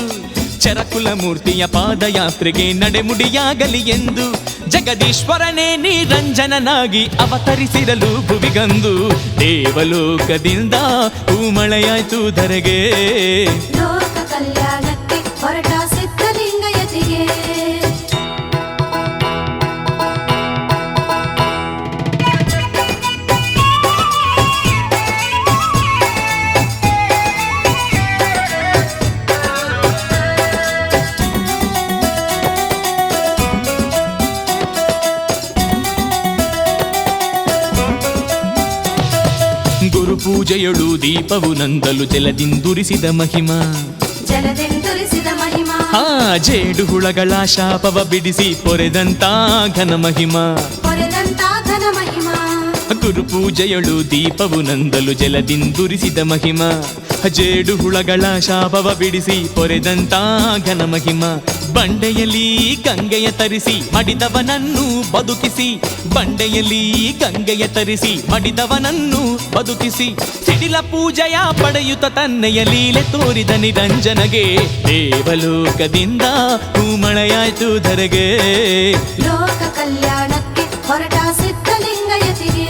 ಚರಕುಲ ಮೂರ್ತಿಯ ಪಾದಯಾತ್ರೆಗೆ ನಡೆಮುಡಿಯಾಗಲಿ ಎಂದು, ಜಗದೀಶ್ವರನೇ ನಿರಂಜನನಾಗಿ ಅವತರಿಸಿರಲು ಭುವಿಗಂದು. ದೇವಲೋಕದಿಂದ ಹೂಮಳೆಯಾಯ್ತು ಧರೆಗೆ, ಲೋಕ ಕಲ್ಯಾಣಕ್ಕೆ ಹೊರಟ ಸಿದ್ಧಲಿಂಗಯತಿಗೆ. ಪೂಜೆಯೊಳು ದೀಪವು ನಂದಲು ಜಲದಿಂದುರಿಸಿದ ಮಹಿಮಾ, ಜಲದಿಂದುರಿಸಿದ ಮಹಿಮಾ. ಜೇಡು ಹುಳಗಳ ಶಾಪವ ಬಿಡಿಸಿ ಪೊರೆದಂತ ಘನ ಮಹಿಮಾ, ಪೊರೆದಂತ ಘನ ಮಹಿಮಾ. ಗುರು ಪೂಜೆಯೊಳು ದೀಪವು ನಂದಲು ಜಲದಿಂದುರಿಸಿದ ಮಹಿಮಾ, ಜೇಡು ಹುಳಗಳ ಶಾಪವ ಬಿಡಿಸಿ ಪೊರೆದಂತ ಘನ ಮಹಿಮಾ. ಬಂಡೆಯಲ್ಲಿ ಗಂಗೆಯ ತರಿಸಿ ಮಡಿದವನನ್ನು ಬದುಕಿಸಿ, ಬಂಡೆಯಲ್ಲಿ ಗಂಗೆಯ ತರಿಸಿ ಮಡಿದವನನ್ನು ಬದುಕಿಸಿ, ಸಿಡಿಲ ಪೂಜೆಯ ಪಡೆಯುತ್ತ ತನ್ನೆಯ ಲೀಲೆ ತೋರಿದ ನಿರಂಜನಗೆ. ದೇವಲೋಕದಿಂದ ಹೂಮಳೆಯಾಯ್ತು ಧರೆಗೆ, ಲೋಕ ಕಲ್ಯಾಣಕ್ಕೆ ಹೊರಟ ಸಿದ್ಧಲಿಂಗಯತಿಗೆ.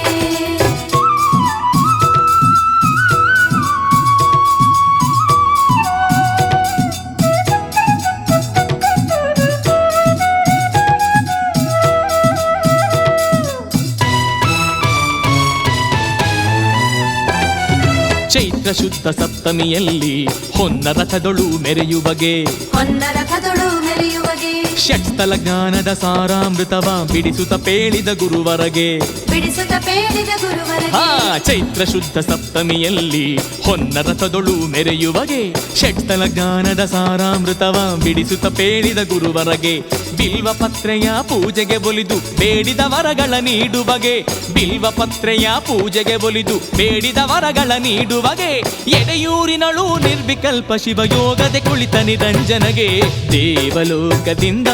ಚೈತ್ರ ಶುದ್ಧ ಸಪ್ತಮಿಯಲ್ಲಿ ಹೊನ್ನ ರಥದೊಳು ಮೆರೆಯುವಗೆ, ಹೊನ್ನ ರಥದೊಳು ಮೆರೆಯುವಗೆ, ಷಟ್ಸ್ಥಲ ಜ್ಞಾನದ ಸಾರಾಮೃತವ ಬಿಡಿಸುತ್ತ ಪೇಳಿದ ಗುರುವರಗೆ, ಬಿಡಿಸುತ್ತ ಪೇಳಿದ ಗುರುವರಗೆ. ಚೈತ್ರ ಶುದ್ಧ ಸಪ್ತಮಿಯಲ್ಲಿ ಹೊನ್ನ ರಥದೊಳು ಮೆರೆಯುವಗೆ, ಷಟ್ಸ್ಥಲ ಜ್ಞಾನದ ಸಾರಾಮೃತವ ಬಿಡಿಸುತ್ತ ಪೇಳಿದ ಗುರುವರಗೆ. ಬಿಲ್ವ ಪತ್ರೆಯ ಪೂಜೆಗೆ ಒಲಿದು ಬೇಡಿದ ವರಗಳ ನೀಡುವಗೆ, ಬಿಲ್ವ ಪತ್ರೆಯ ಪೂಜೆಗೆ ಒಲಿದು ಬೇಡಿದ ವರಗಳ ನೀಡುವಗೆ. ಎಡೆಯೂರಿನಳು ನಿರ್ವಿಕಲ್ಪ ಶಿವಯೋಗದೆ ಕುಳಿತ ನಿರಂಜನಗೆ. ದೇವಲೋಕದಿಂದ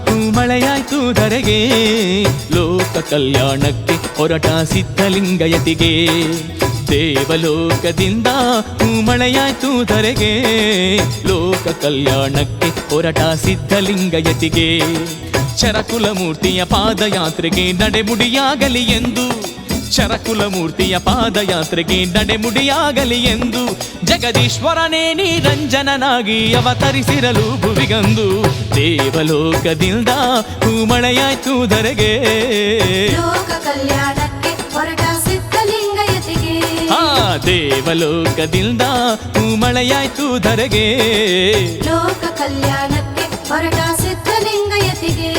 ಹೂಮಳೆಯಾಯ್ತು ಧರೆಗೆ, ಲೋಕ ಕಲ್ಯಾಣಕ್ಕೆ ಹೊರಟ ಸಿದ್ಧಲಿಂಗಯತಿಗೆ. ದೇವಲೋಕದಿಂದ ಹೂಮಳೆಯಾಯ್ತು ಧರೆಗೆ, ಲೋಕ ಕಲ್ಯಾಣಕ್ಕೆ ಹೊರಟ ಸಿದ್ಧಲಿಂಗಯತಿಗೆ. ಚರಕುಲ ಮೂರ್ತಿಯ ಪಾದಯಾತ್ರೆಗೆ ನಡೆಮುಡಿಯಾಗಲಿ ಎಂದು, ಚರಕುಲ ಮೂರ್ತಿಯ ಪಾದಯಾತ್ರೆಗೆ ನಡೆಮುಡಿಯಾಗಲಿ ಎಂದು, ಜಗದೀಶ್ವರನೇ ನಿರಂಜನನಾಗಿ ಅವತರಿಸಿರಲು ಭುವಿಗಂದು. ದೇವಲೋಕದಿಂದ ಹೂಮಳೆಯಾಯ್ತು ಧರೆಗೆ, ಲೋಕ ಕಲ್ಯಾಣಕ್ಕೆ ಹೊರಟ ಸಿದ್ಧಲಿಂಗಯತಿಗೆ. ದೇವಲೋಕದಿಂದ ಹೂಮಳೆಯಾಯ್ತು ಧರೆಗೆ, ಲೋಕ ಕಲ್ಯಾಣಕ್ಕೆ ಹೊರಟ ಸಿದ್ಧಲಿಂಗಯತಿಗೆ.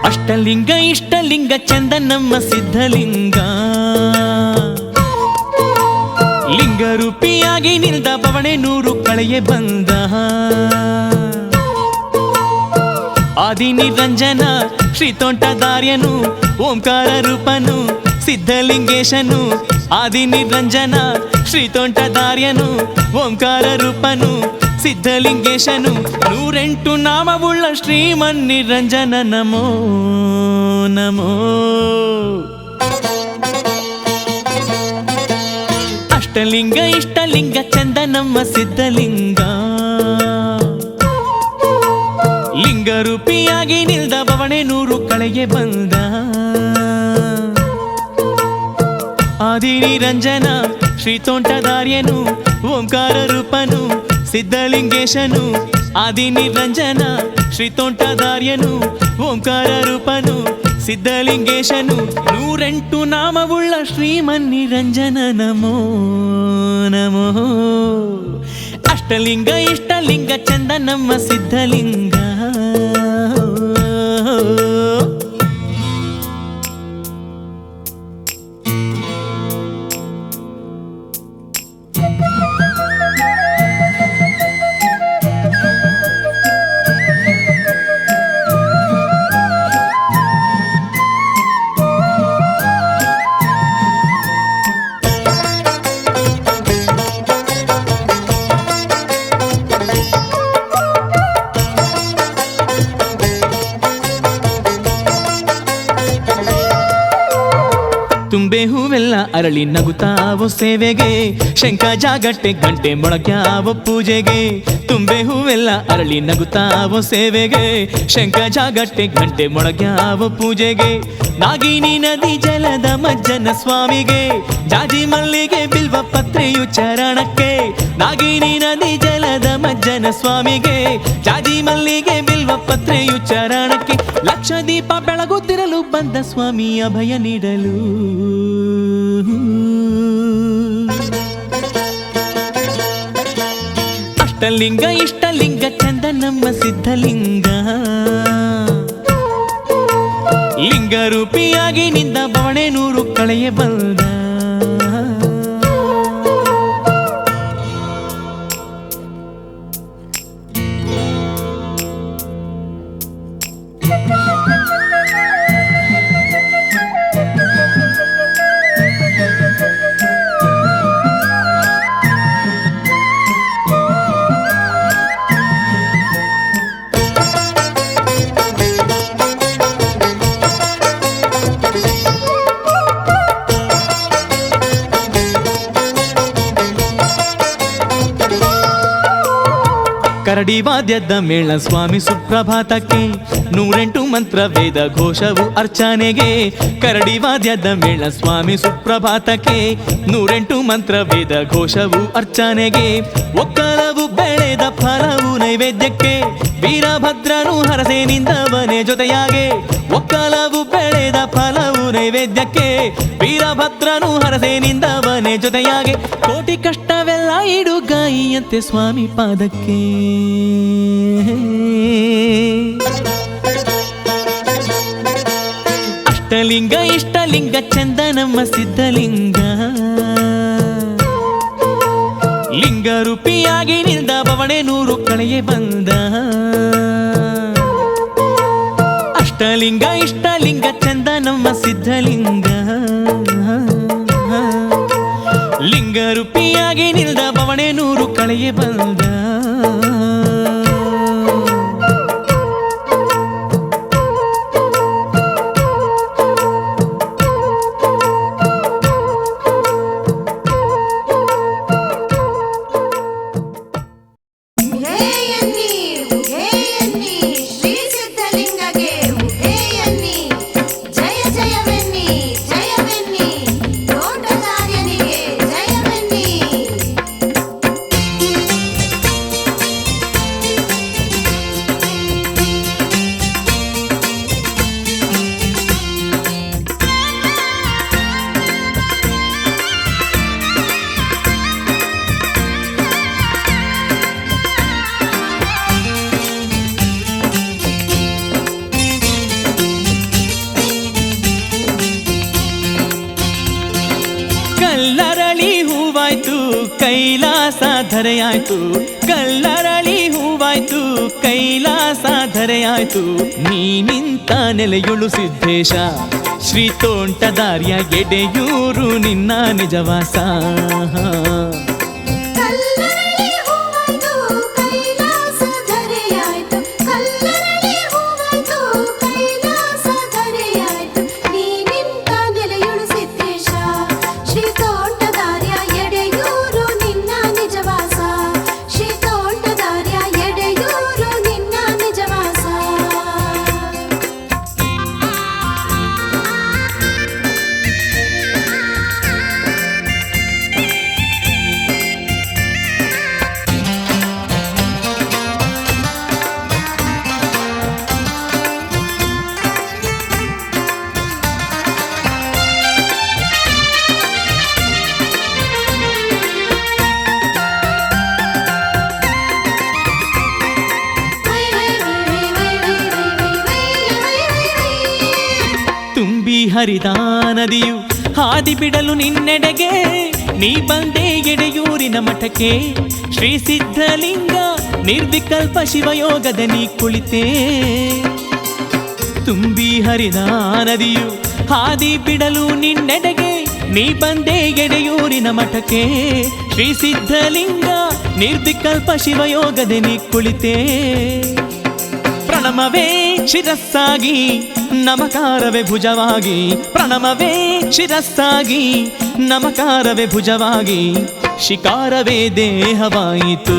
ಅಷ್ಟಲಿಂಗ ಇಷ್ಟಲಿಂಗ ಚಂದ ನಮ್ಮ ಸಿದ್ಧಲಿಂಗ, ಲಿಂಗ ರೂಪಿಯಾಗಿ ನಿಲ್ದ ಬವಣೆ ನೂರು ಕಳೆಯೇ ಬಂದ. ಆದಿ ನಿರಂಜನ ಶ್ರೀ ತೋಂಟದಾರ್ಯನು ಓಂಕಾರ ರೂಪನು ಸಿದ್ಧಲಿಂಗೇಶನು. ಆದಿ ನಿರಂಜನ ಶ್ರೀ ತೋಂಟದಾರ್ಯನು ಓಂಕಾರ ರೂಪನು ಸಿದ್ಧಲಿಂಗೇಶನು. 108 ನಾಮವುಳ್ಳ ಶ್ರೀಮನ್ನಿರಂಜನ ನಮೋ ನಮೋ. ಅಷ್ಟಲಿಂಗ ಇಷ್ಟಲಿಂಗ ಚಂದ ನಮ್ಮ ಸಿದ್ಧಲಿಂಗ, ಲಿಂಗ ರೂಪಿಯಾಗಿ ನಿಲ್ದ ಬವಣೆ ನೂರು ಕಳೆಗೆ ಬಂದ. ಆದಿ ನಿರಂಜನ ಶ್ರೀ ತೋಂಟದಾರ್ಯನು ಓಂಕಾರ ರೂಪನು ಸಿದ್ಧಲಿಂಗೇಶನು. ಆದಿ ನಿರಂಜನ ಶ್ರೀ ತೋಂಟದಾರ್ಯನು ಓಂಕಾರ ರೂಪನು ಸಿದ್ಧಲಿಂಗೇಶನು. 108 ನಾಮವುಳ್ಳ ಶ್ರೀಮನ್ನಿರಂಜನ ನಮೋ ನಮೋ. ಅಷ್ಟಲಿಂಗ ಇಷ್ಟಲಿಂಗ ಚಂದ ನಮ್ಮ ಸಿದ್ಧಲಿಂಗ. ತುಂಬೆ ಹೂವೆಲ್ಲ ಅರಳಿ ನಗುತ್ತಾವೋ ಸೇವೆಗೆ, ಶಂಖ ಜಾಗಟ್ಟೆ ಗಂಟೆ ಮೊಳಗ್ಯಾವೋ ಪೂಜೆಗೆ. ತುಂಬೆ ಹೂವೆಲ್ಲ ಅರಳಿ ನಗುತ್ತಾವೋ ಸೇವೆಗೆ, ಶಂಖ ಜಾಗಟ್ಟೆ ಗಂಟೆ ಮೊಳಗ್ಯಾವೋ ಪೂಜೆಗೆ. ನಾಗಿನಿ ನದಿ ಜಲದ ಮಜ್ಜನ ಸ್ವಾಮಿಗೆ, ಜಾಜಿ ಮಲ್ಲಿಗೆ ಬಿಲ್ವ ಪತ್ರೆಯು ಚರಣಕ್ಕೆ. ನಾಗಿನಿ ನದಿ ಜಲದ ಮಜ್ಜನ ಸ್ವಾಮಿಗೆ, ಜಾಜಿ ಮಲ್ಲಿಗೆ ಬಿಲ್ವ ಪತ್ರೆಯು ಚರಣಕ್ಕೆ. ಲಕ್ಷ ದೀಪ ಬೆಳಗುತ್ತಿರಲು ಬಂದ ಸ್ವಾಮಿ ಅಭಯ ನೀಡಲು. ಅಷ್ಟಲಿಂಗ ಇಷ್ಟಲಿಂಗ ಚಂದ ನಮ್ಮ ಸಿದ್ಧಲಿಂಗ, ಲಿಂಗ ರೂಪಿಯಾಗಿ ನಿಂದ ಬವಣೆ ನೂರು ಕಳೆಯೇ ಬಂದ. ಕರಡಿ ವಾದ್ಯದ ಮೇಳ ಸ್ವಾಮಿ ಸುಪ್ರಭಾತಕ್ಕೆ, 108 ಮಂತ್ರ ವೇದ ಘೋಷವು ಅರ್ಚನೆಗೆ. ಕರಡಿ ವಾದ್ಯದ ಮೇಳ ಸ್ವಾಮಿ ಸುಪ್ರಭಾತಕ್ಕೆ, 108 ಮಂತ್ರ ವೇದ ಘೋಷವು ಅರ್ಚನೆಗೆ. ಒಕ್ಕಲವು ಬೆಳೆದ ಫಲವು ನೈವೇದ್ಯಕ್ಕೆ, ವೀರಭದ್ರನು ಹರಸೇನಿಂದವನೇ ಜೊತೆಯಾಗೆ. ಒಕ್ಕಲವು ಬೆಳೆದ ಫಲವು ನೈವೇದ್ಯಕ್ಕೆ, ವೀರಭದ್ರನು ಹರಸೇನಿಂದವನೇ ಜೊತೆಯಾಗೆ. ಕೋಟಿ ಕಷ್ಟವೆಲ್ಲ ಇಡುಗಾಯಿಯಂತೆ ಸ್ವಾಮಿ ಪಾದಕ್ಕೆ. ಅಷ್ಟಲಿಂಗ ಇಷ್ಟಲಿಂಗ ಚಂದ ನಮ್ಮ ಸಿದ್ಧಲಿಂಗ, ಲಿಂಗ ರೂಪಿಯಾಗಿ ನಿಲ್ದ ಬವಣೆ ನೂರು ಕಳೆಯೇ ಬಂದ. ಅಷ್ಟಲಿಂಗ ಇಷ್ಟಲಿಂಗ ಚಂದ ನಮ್ಮ ಸಿದ್ಧಲಿಂಗ, ಲಿಂಗ ರೂಪಿಯಾಗಿ ನಿಲ್ದ ಬವಣೆ ನೂರು ಕಳೆಯೇ ಬಂದ. ಧರೆಯಾಯ್ತು, ಕಲ್ಲರಳಿ ಹೂವಾಯ್ತು, ಕೈಲಾಸ ಧರೆಯಾಯ್ತು, ನೀ ನಿಂತ ನೆಲೆಯುಳು ಸಿದ್ದೇಶ. ಶ್ರೀ ತೋಂಟದಾರ್ಯ ಎಡೆಯೂರು ನಿನ್ನ ನಿಜವಾಸ. ಕಲ್ಲರಳಿ ಹೂವಾಯ್ತು, ಕೈಲಾಸ ಧರೆಯಾಯ್ತು, ಕಲ್ಲರಳಿ ಹೂವಾಯ್ತು, ಕೈಲಾಸ ಧರೆಯಾಯ್ತು, ನೀ ನಿಂತ ನೆಲೆಯುಳು ಸಿದ್ದೇಶ. ಶ್ರೀ ತೋಂಟದಾರ್ಯ ಎಡೆಯೂರು ನಿನ್ನ ನಿಜವಾಸ. ಶ್ರೀ ತೋಂಟದಾರ್ಯ ಎಡೆಯೂರು ನಿನ್ನ ನಿಜವಾಸ. ತುಂಬಿ ಹರಿದ ನದಿಯು ಹಾದಿ ಬಿಡಲು ನಿನ್ನೆಡೆಗೆ, ನೀ ಬಂದೆ ಎಡೆಯೂರಿನ ಮಠಕ್ಕೆ. ಶ್ರೀ ಸಿದ್ಧಲಿಂಗ ನಿರ್ವಿಕಲ್ಪ ಶಿವಯೋಗದ ನೀ ಕುಳಿತೆ. ತುಂಬಿ ಹರಿದ ನದಿಯು ಹಾದಿ ಬಿಡಲು ನಿನ್ನೆಡೆಗೆ, ನೀ ಬಂದೆ ಎಡೆಯೂರಿನ ಮಠಕ್ಕೆ. ಶ್ರೀ ಸಿದ್ಧಲಿಂಗ ನಿರ್ವಿಕಲ್ಪ ಶಿವಯೋಗದ ನೀ ಕುಳಿತೆ. ಪ್ರಣಮವೇ ಶಿರಸ್ಸಾಗಿ, ನಮಕಾರವೇ ಭುಜವಾಗಿ, ಪ್ರಣಮವೇ ಶಿರಸ್ಸಾಗಿ, ನಮಕಾರವೇ ಭುಜವಾಗಿ, ಶಿಕಾರವೇ ದೇಹವಾಯಿತು,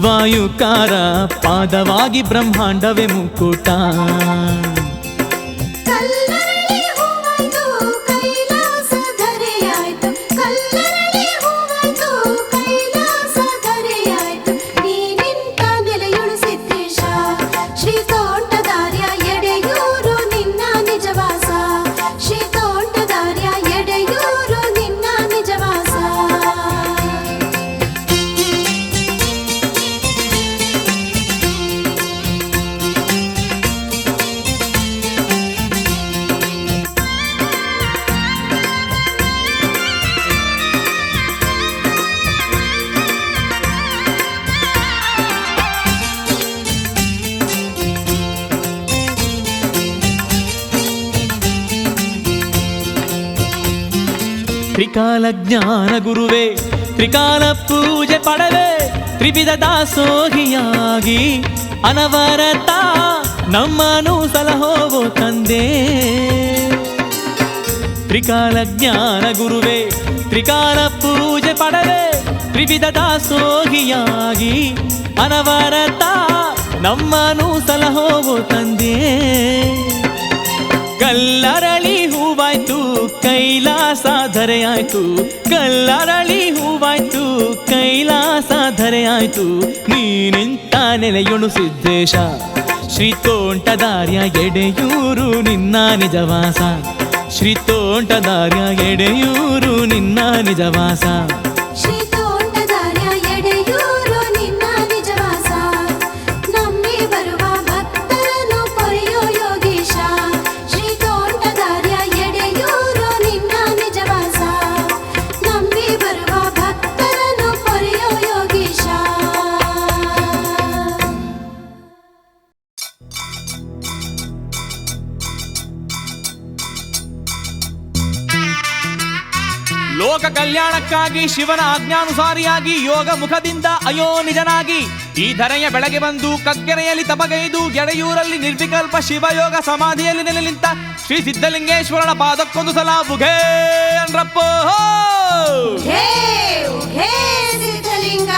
ವಾಯುಕಾರ ಪಾದವಾಗಿ, ಬ್ರಹ್ಮಾಂಡವೇ ಮುಕ್ಕುಟ. ಕಲ್ಲರಳಿ ಹೂವಾಯ್ತು, ಕೈಲಾಸ ಧರೆಯಾಯ್ತು, ಕಲ್ಲರಳಿ ಹೂವಾಯ್ತು, ಕೈಲಾಸ ಧರೆಯಾಯ್ತು, ನೀ ನಿಂತ ನೆಲೆಯುಳು ಸಿದ್ದೇಶ. ಶ್ರೀ ತೋಂಟದಾರ್ಯ ಎಡೆಯೂರು ನಿನ್ನ ನಿಜವಾಸ. ಶ್ರೀ ತೋಂಟದಾರ್ಯ ಎಡೆಯೂರು ನಿನ್ನ ನಿಜವಾಸ. ತ್ರಿಕಾಲ ಜ್ಞಾನ ಗುರುವೇ, ತ್ರಿಕಾಲ ಪೂಜೆ ಪಡವೆ, ತ್ರಿವಿಧ ದಾಸೋಹಿಯಾಗಿ ಅನವರತ ನಮ್ಮನು ಸಲಹೋವೋ ತಂದೆ. ತ್ರಿಕಾಲ ಜ್ಞಾನ ಗುರುವೇ, ತ್ರಿಕಾಲ ಪೂಜೆ ಪಡವೆ, ತ್ರಿವಿಧ ದಾಸೋಹಿಯಾಗಿ ಅನವರತ ನಮ್ಮನು ಸಲಹೋವೋ ತಂದೆ. ಕಲ್ಲರಳಿ ಹೂವಾಯ್ತು, ಕೈಲಾಸ ಧರೆಯಾಯ್ತು, ಕಲ್ಲರಳಿ ಹೂವಾಯ್ತು, ಕೈಲಾಸ ಧರೆಯಾಯ್ತು, ನೀ ನಿಂತ ನೆಲೆಯುಳು ಸಿದ್ದೇಶ. ಶ್ರೀ ತೋಂಟದಾರ್ಯ ಎಡೆಯೂರು ನಿನ್ನ ನಿಜವಾಸ. ಶ್ರೀ ತೋಂಟದಾರ್ಯ ಎಡೆಯೂರು ನಿನ್ನ ನಿಜವಾಸ. ಶ್ರೀ ತೋಂಟದಾರ್ಯ ಎಡೆಯೂರು ನಿನ್ನ ನಿಜವಾಸ. ನಂಬಿ ಬರುವ ಭಕ್ತರನ್ನು ಪೊರೆಯೋ ಯೋಗೀಶ. ಶ್ರೀ ತೋಂಟದಾರ್ಯ ಎಡೆಯೂರು ನಿನ್ನ ನಿಜವಾಸ. ನಂಬಿ ಬರುವ ಭಕ್ತರನ್ನು ಪೊರೆಯೋ ಯೋಗೀಶ. ಲೋಕ ಕಲ್ಯಾಣಕ್ಕಾಗಿ ಶಿವನ ಆಜ್ಞಾನುಸಾರಿಯಾಗಿ ಯೋಗ ಮುಖದಿಂದ ಅಯೋನಿಜನಾಗಿ ಈ ಧರೆಯ ಬೆಳಗ್ಗೆ ಬಂದು ಕಗ್ಗೆರೆಯಲ್ಲಿ ತಪಗೈದು ಎಡೆಯೂರಲ್ಲಿ ನಿರ್ವಿಕಲ್ಪ ಶಿವಯೋಗ ಸಮಾಧಿಯಲ್ಲಿ ನೆಲೆ ನಿಂತ ಶ್ರೀ ಸಿದ್ಧಲಿಂಗೇಶ್ವರನ ಪಾದಕ್ಕೊಂದು ಸಲ ಬುಘೇ ಅನ್ರಪ್ಪೋ. ಹೇ ಉಘೇ ಸಿದ್ಧಲಿಂಗ.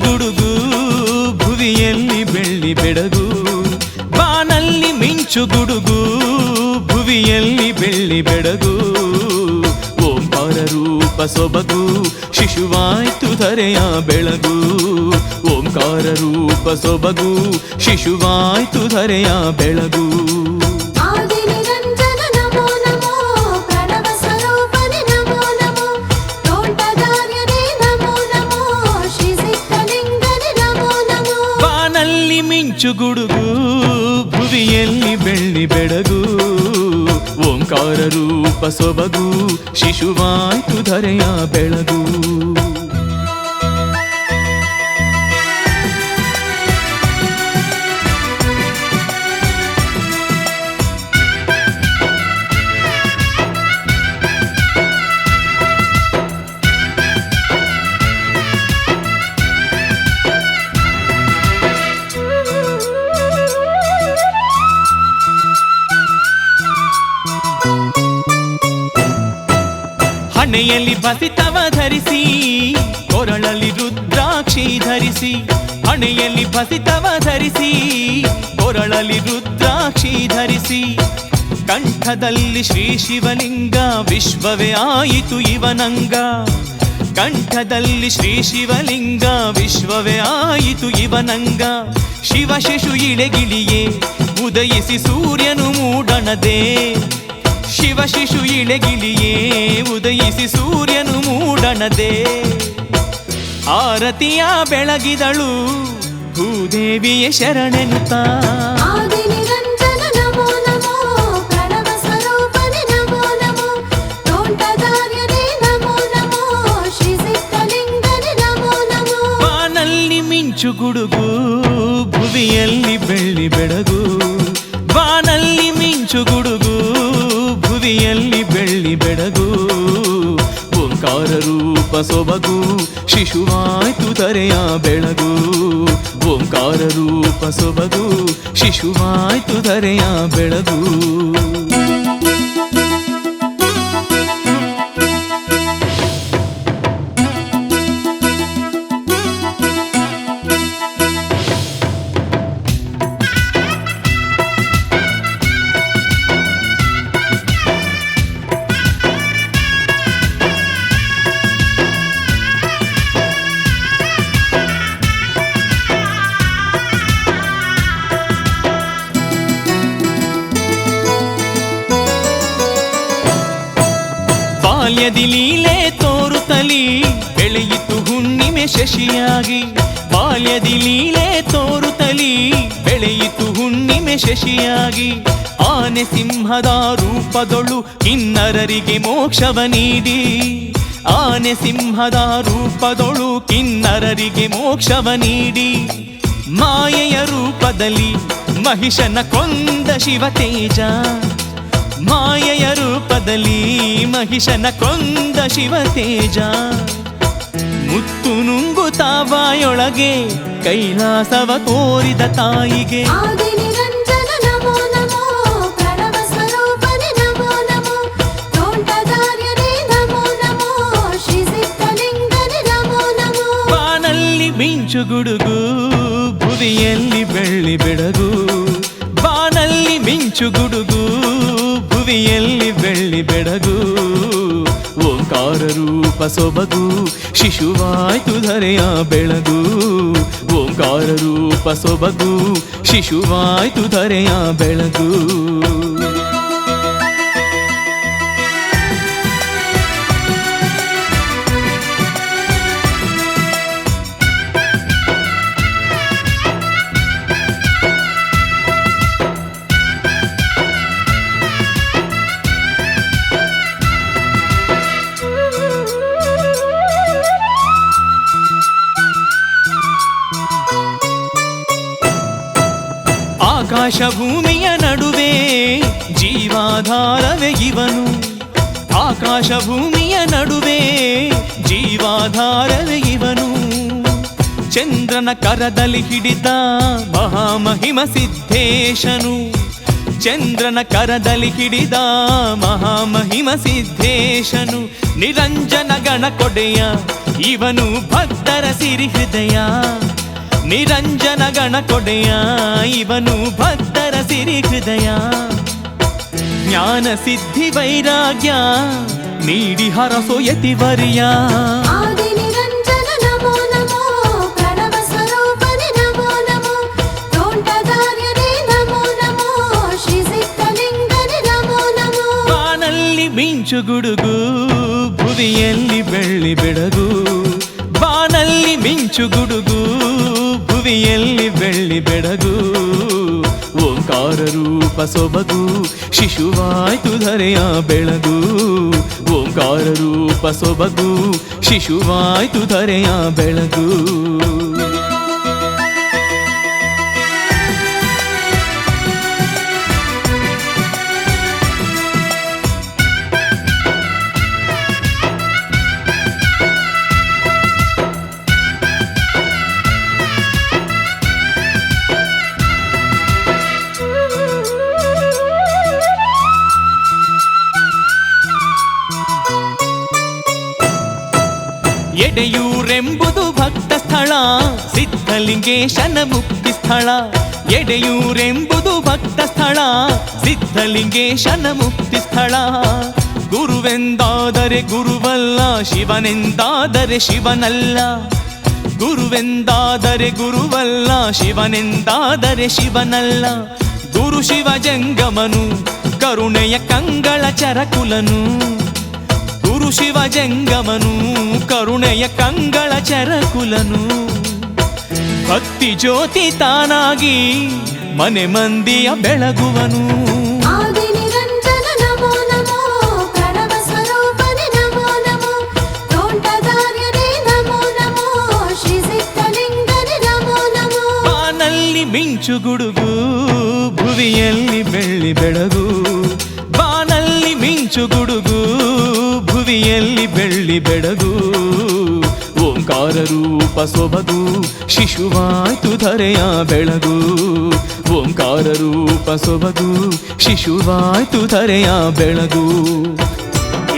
ಗುಡುಗು ಭುವಿಯಲ್ಲಿ ಬೆಳ್ಳಿ ಬೆಡಗು, ಬಾನಲ್ಲಿ ಮಿಂಚು ಗುಡುಗು ಭುವಿಯಲ್ಲಿ ಬೆಳ್ಳಿ ಬೆಡಗು, ಓಂಕಾರ ರೂಪ ರೂಪ ಸೊಬಗು ಶಿಶುವಾಯ್ತು ಧರೆಯ ಬೆಳಗು ಓಂಕಾರ ರೂಪ ಸೊಬಗು ಶಿಶುವಾಯ್ತು ಧರೆಯ ಬೆಳಗು ಆದಿ ನಿರಂಜನ ನಮೋ ನಮೋ ಪ್ರಣವ ಸ್ವರೂಪನೆ ನಮೋ ನಮೋ ತೋಂಟದಾರ್ಯನೇ ನಮೋ ನಮೋ ಶ್ರೀ ಸಿದ್ಧಲಿಂಗನೇ ನಮೋ ನಮೋ ಬಾನಲ್ಲಿ ಮಿಂಚು ಗುಡುಗು ಭುವಿಯಲ್ಲಿ ಬೆಳ್ಳಿ ಬೆಳಗು ಓಂಕಾರ ರೂಪ ಸೊಬಗು ಶಿಶುವಾಯ್ತು ಧರೆಯ ಬೆಳಗು ಹಣೆಯಲ್ಲಿ ಬಸಿತವ ಧರಿಸಿ ಕೊರಳಲ್ಲಿ ರುದ್ರಾಕ್ಷಿ ಧರಿಸಿ ಹಣೆಯಲ್ಲಿ ಬಸಿತವ ಧರಿಸಿ ಕೊರಳಲ್ಲಿ ರುದ್ರಾಕ್ಷಿ ಧರಿಸಿ ಕಂಠದಲ್ಲಿ ಶ್ರೀ ಶಿವಲಿಂಗ ವಿಶ್ವವೇ ಆಯಿತು ಇವನಂಗ ಕಂಠದಲ್ಲಿ ಶ್ರೀ ಶಿವಲಿಂಗ ವಿಶ್ವವೇ ಆಯಿತು ಇವನಂಗ ಶಿವ ಶಿಶು ಇಳೆಗಿಳಿಯೇ ಉದಯಿಸಿ ಸೂರ್ಯನು ಮೂಡಣದೆ ಶಿವ ಶಿಶು ಇಳೆಗಿಳಿಯೇ ಉದಯಿಸಿ ಸೂರ್ಯನು ಮೂಡಣದೆ ಆರತಿಯ ಬೆಳಗಿದಳು ಭೂದೇವಿಯ ಶರಣೆನುತ್ತಾ ಆದಿ ನಿರಂಜನ ನಮೋ ನಮೋ ಪ್ರಣವ ಸ್ವರೂಪನೆ ನಮೋ ನಮೋ ತೋಂಟದಾರ್ಯನೇ ನಮೋ ನಮೋ ಶ್ರೀ ಸಿದ್ಧಲಿಂಗನೇ ನಮೋ ನಮೋ ಬಾನಲ್ಲಿ ಮಿಂಚು ಗುಡುಗು ಭುವಿಯಲ್ಲಿ ಬೆಳ್ಳಿ ಬೆಳಗು ಬಾನಲ್ಲಿ ಮಿಂಚು ಗುಡುಗು ಭುವಿಯಲ್ಲಿ ಬೆಳ್ಳಿ ಬೆಳಗು ಓಂಕಾರ ರೂಪ ಸೊಬಗು ಶಿಶುವಾಯ್ತು ಧರೆಯ ಬೆಳಗು ಓಂಕಾರ ರೂಪ ಸೊಬಗು ಶಿಶುವಾಯ್ತು ಧರೆಯ ಬೆಳಗು ಬಾಲ್ಯದಿ ಲೀಲೆ ತೋರುತ್ತಲಿ ಬೆಳೆಯಿತು ಹುಣ್ಣಿಮೆ ಶಶಿಯಾಗಿ ಬಾಲ್ಯದಿ ಲೀಲೆ ತೋರುತ್ತಲಿ ಬೆಳೆಯಿತು ಹುಣ್ಣಿಮೆ ಶಶಿಯಾಗಿ ಆನೆ ಸಿಂಹದ ರೂಪದೊಳು ಕಿನ್ನರರಿಗೆ ಮೋಕ್ಷವ ನೀಡಿ ಆನೆ ಸಿಂಹದ ರೂಪದೊಳು ಕಿನ್ನರರಿಗೆ ಮೋಕ್ಷವ ನೀಡಿ ಮಾಯೆಯ ರೂಪದಲ್ಲಿ ಮಹಿಷನ ಕೊಂದ ಶಿವತೇಜ ಮಾಯೆಯ ರೂಪದಲ್ಲಿ ಮಹಿಷನ ಕೊಂದ ಶಿವತೇಜ ಮುತ್ತು ನುಂಗುತ್ತಾ ಬಾಯೊಳಗೆ ಕೈಲಾಸವ ತೋರಿದ ತಾಯಿಗೆ ಆದಿ ನಿರಂಜನ ನಮೋ ನಮೋ ಪ್ರಣವ ಸ್ವರೂಪನೆ ನಮೋ ನಮೋ ತೋಂಟದಾರ್ಯನೇ ನಮೋ ನಮೋ ಶ್ರೀ ಸಿದ್ಧಲಿಂಗನೇ ನಮೋ ನಮೋ ಬಾನಲ್ಲಿ ಮಿಂಚು ಗುಡುಗು ಭುವಿಯಲ್ಲಿ ಬೆಳ್ಳಿ ಬೆಳಗು ಬಾನಲ್ಲಿ ಮಿಂಚು ಗುಡುಗು ಭುವಿಯಲ್ಲಿ ಬೆಳ್ಳಿ ಬೆಳಗು ಓಂಕಾರ ರೂಪ ಸೊಬಗು ಶಿಶುವಾಯ್ತು ಧರೆಯ ಬೆಳಗು ಓಂಕಾರ ರೂಪ ಸೊಬಗು ಶಿಶುವಾಯ್ತು ಧರೆಯ ಬೆಳಗು ಆಕಾಶ ಭೂಮಿಯ ನಡುವೆ ಜೀವಾಧಾರವೇ ಇವನು ಆಕಾಶ ಭೂಮಿಯ ನಡುವೆ ಜೀವಾಧಾರವೇ ಇವನು ಚಂದ್ರನ ಕರದಲ್ಲಿ ಹಿಡಿದ ಮಹಾಮಹಿಮ ಸಿದ್ಧೇಶನು ಚಂದ್ರನ ಕರದಲ್ಲಿ ಹಿಡಿದ ಮಹಾಮಹಿಮ ಸಿದ್ಧೇಶನು ನಿರಂಜನ ಗಣ ಕೊಡೆಯ ಇವನು ಭಕ್ತರ ಸಿರಿ ಹೃದಯ ನಿರಂಜನ ಗಣ ಕೊಡೆಯ ಇವನು ಭಕ್ತರ ಸಿರಿ ಹೃದಯ ಜ್ಞಾನ ಸಿದ್ಧಿ ವೈರಾಗ್ಯ ನೀಡಿ ಹರಸೋ ಯತಿವರ್ಯ ಆದಿ ನಿರಂಜನ ನಮೋ ನಮೋ ಪ್ರಣವ ಸ್ವರೂಪನೆ ನಮೋ ನಮೋ ತೋಂಟದಾರ್ಯನೇ ನಮೋ ನಮೋ ಶ್ರೀ ಸಿದ್ಧಲಿಂಗನೇ ನಮೋ ನಮೋ ಬಾನಲ್ಲಿ ಮಿಂಚು ಗುಡುಗು ಭುವಿಯಲ್ಲಿ ಬೆಳ್ಳಿ ಬೆಳಗು ಬಾನಲ್ಲಿ ಮಿಂಚು ಗುಡುಗು ಭುವಿಯಲ್ಲಿ ಬೆಳ್ಳಿ ಬೆಳಗು ಓಂಕಾರ ರೂಪ ಸೊಬಗು ಶಿಶುವಾಯ್ತು ಧರೆಯ ಬೆಳಗು ಓಂಕಾರ ರೂಪ ಸೊಬಗು ಶಿಶುವಾಯ್ತು ಧರೆಯ ಬೆಳಗು ಎಡೆಯೂರೆಂಬುದು ಭಕ್ತ ಸ್ಥಳ ಸಿದ್ಧಲಿಂಗೇಶನ ಮುಕ್ತಿ ಸ್ಥಳ ಎಡೆಯೂರೆಂಬುದು ಭಕ್ತ ಸ್ಥಳ ಸಿದ್ಧಲಿಂಗೇಶನ ಮುಕ್ತಿ ಸ್ಥಳ ಗುರುವೆಂದಾದರೆ ಗುರುವಲ್ಲ ಶಿವನೆಂದಾದರೆ ಶಿವನಲ್ಲ ಗುರುವೆಂದಾದರೆ ಗುರುವಲ್ಲ ಶಿವನೆಂದಾದರೆ ಶಿವನಲ್ಲ ಗುರು ಶಿವ ಜಂಗಮನು ಕರುಣೆಯ ಕಂಗಳ ಚರಕುಲನು ಗುರು ಶಿವ ಜಂಗಮನು ಕರುಣೆಯ ಕಂಗಳ ಚರಕುಲನು ಭಕ್ತಿ ಜ್ಯೋತಿ ತಾನಾಗಿ ಮನೆ ಮಂದಿಯ ಬೆಳಗುವನು ಆದಿ ನಿರಂಜನ ನಮೋ ನಮೋ ಪ್ರಣವ ಸ್ವರೂಪನೆ ನಮೋ ನಮೋ ತೋಂಟದಾರ್ಯನೇ ನಮೋ ನಮೋ ಶ್ರೀ ಸಿದ್ಧಲಿಂಗನೇ ನಮೋ ನಮೋ ಬಾನಲ್ಲಿ ಮಿಂಚು ಗುಡುಗು ಭುವಿಯಲ್ಲಿ ಬೆಳ್ಳಿ ಬೆಳಗು ಬಾನಲ್ಲಿ ಮಿಂಚು ಗುಡುಗು ಭುವಿಯಲ್ಲಿ ಬೆಳ್ಳಿ ಬೆಳಗು ಓಂಕಾರ ರೂಪ ಸೊಬಗು ಶಿಶುವಾಯ್ತು ಧರೆಯ ಬೆಳಗು ಓಂಕಾರ ರೂಪ ಸೊಬಗು ಶಿಶುವಾಯ್ತು ಧರೆಯ ಬೆಳಗು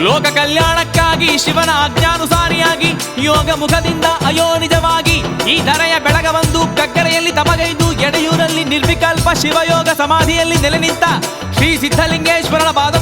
ಲೋಕ ಕಲ್ಯಾಣಕ್ಕಾಗಿ ಶಿವನ ಆಜ್ಞಾನುಸಾರಿಯಾಗಿ ಯೋಗ ಮುಖದಿಂದ ಅಯೋನಿಜವಾಗಿ ಈ ಧರೆಯ ಬೆಳಗವಂದು ಕಗ್ಗರೆಯಲ್ಲಿ ತಮಗೈದು ಎಡೆಯೂರಲ್ಲಿ ನಿರ್ವಿಕಲ್ಪ ಶಿವಯೋಗ ಸಮಾಧಿಯಲ್ಲಿ ನೆಲೆ ನಿಂತ ಶ್ರೀ ಸಿದ್ಧಲಿಂಗೇಶ್ವರನ ಪಾದ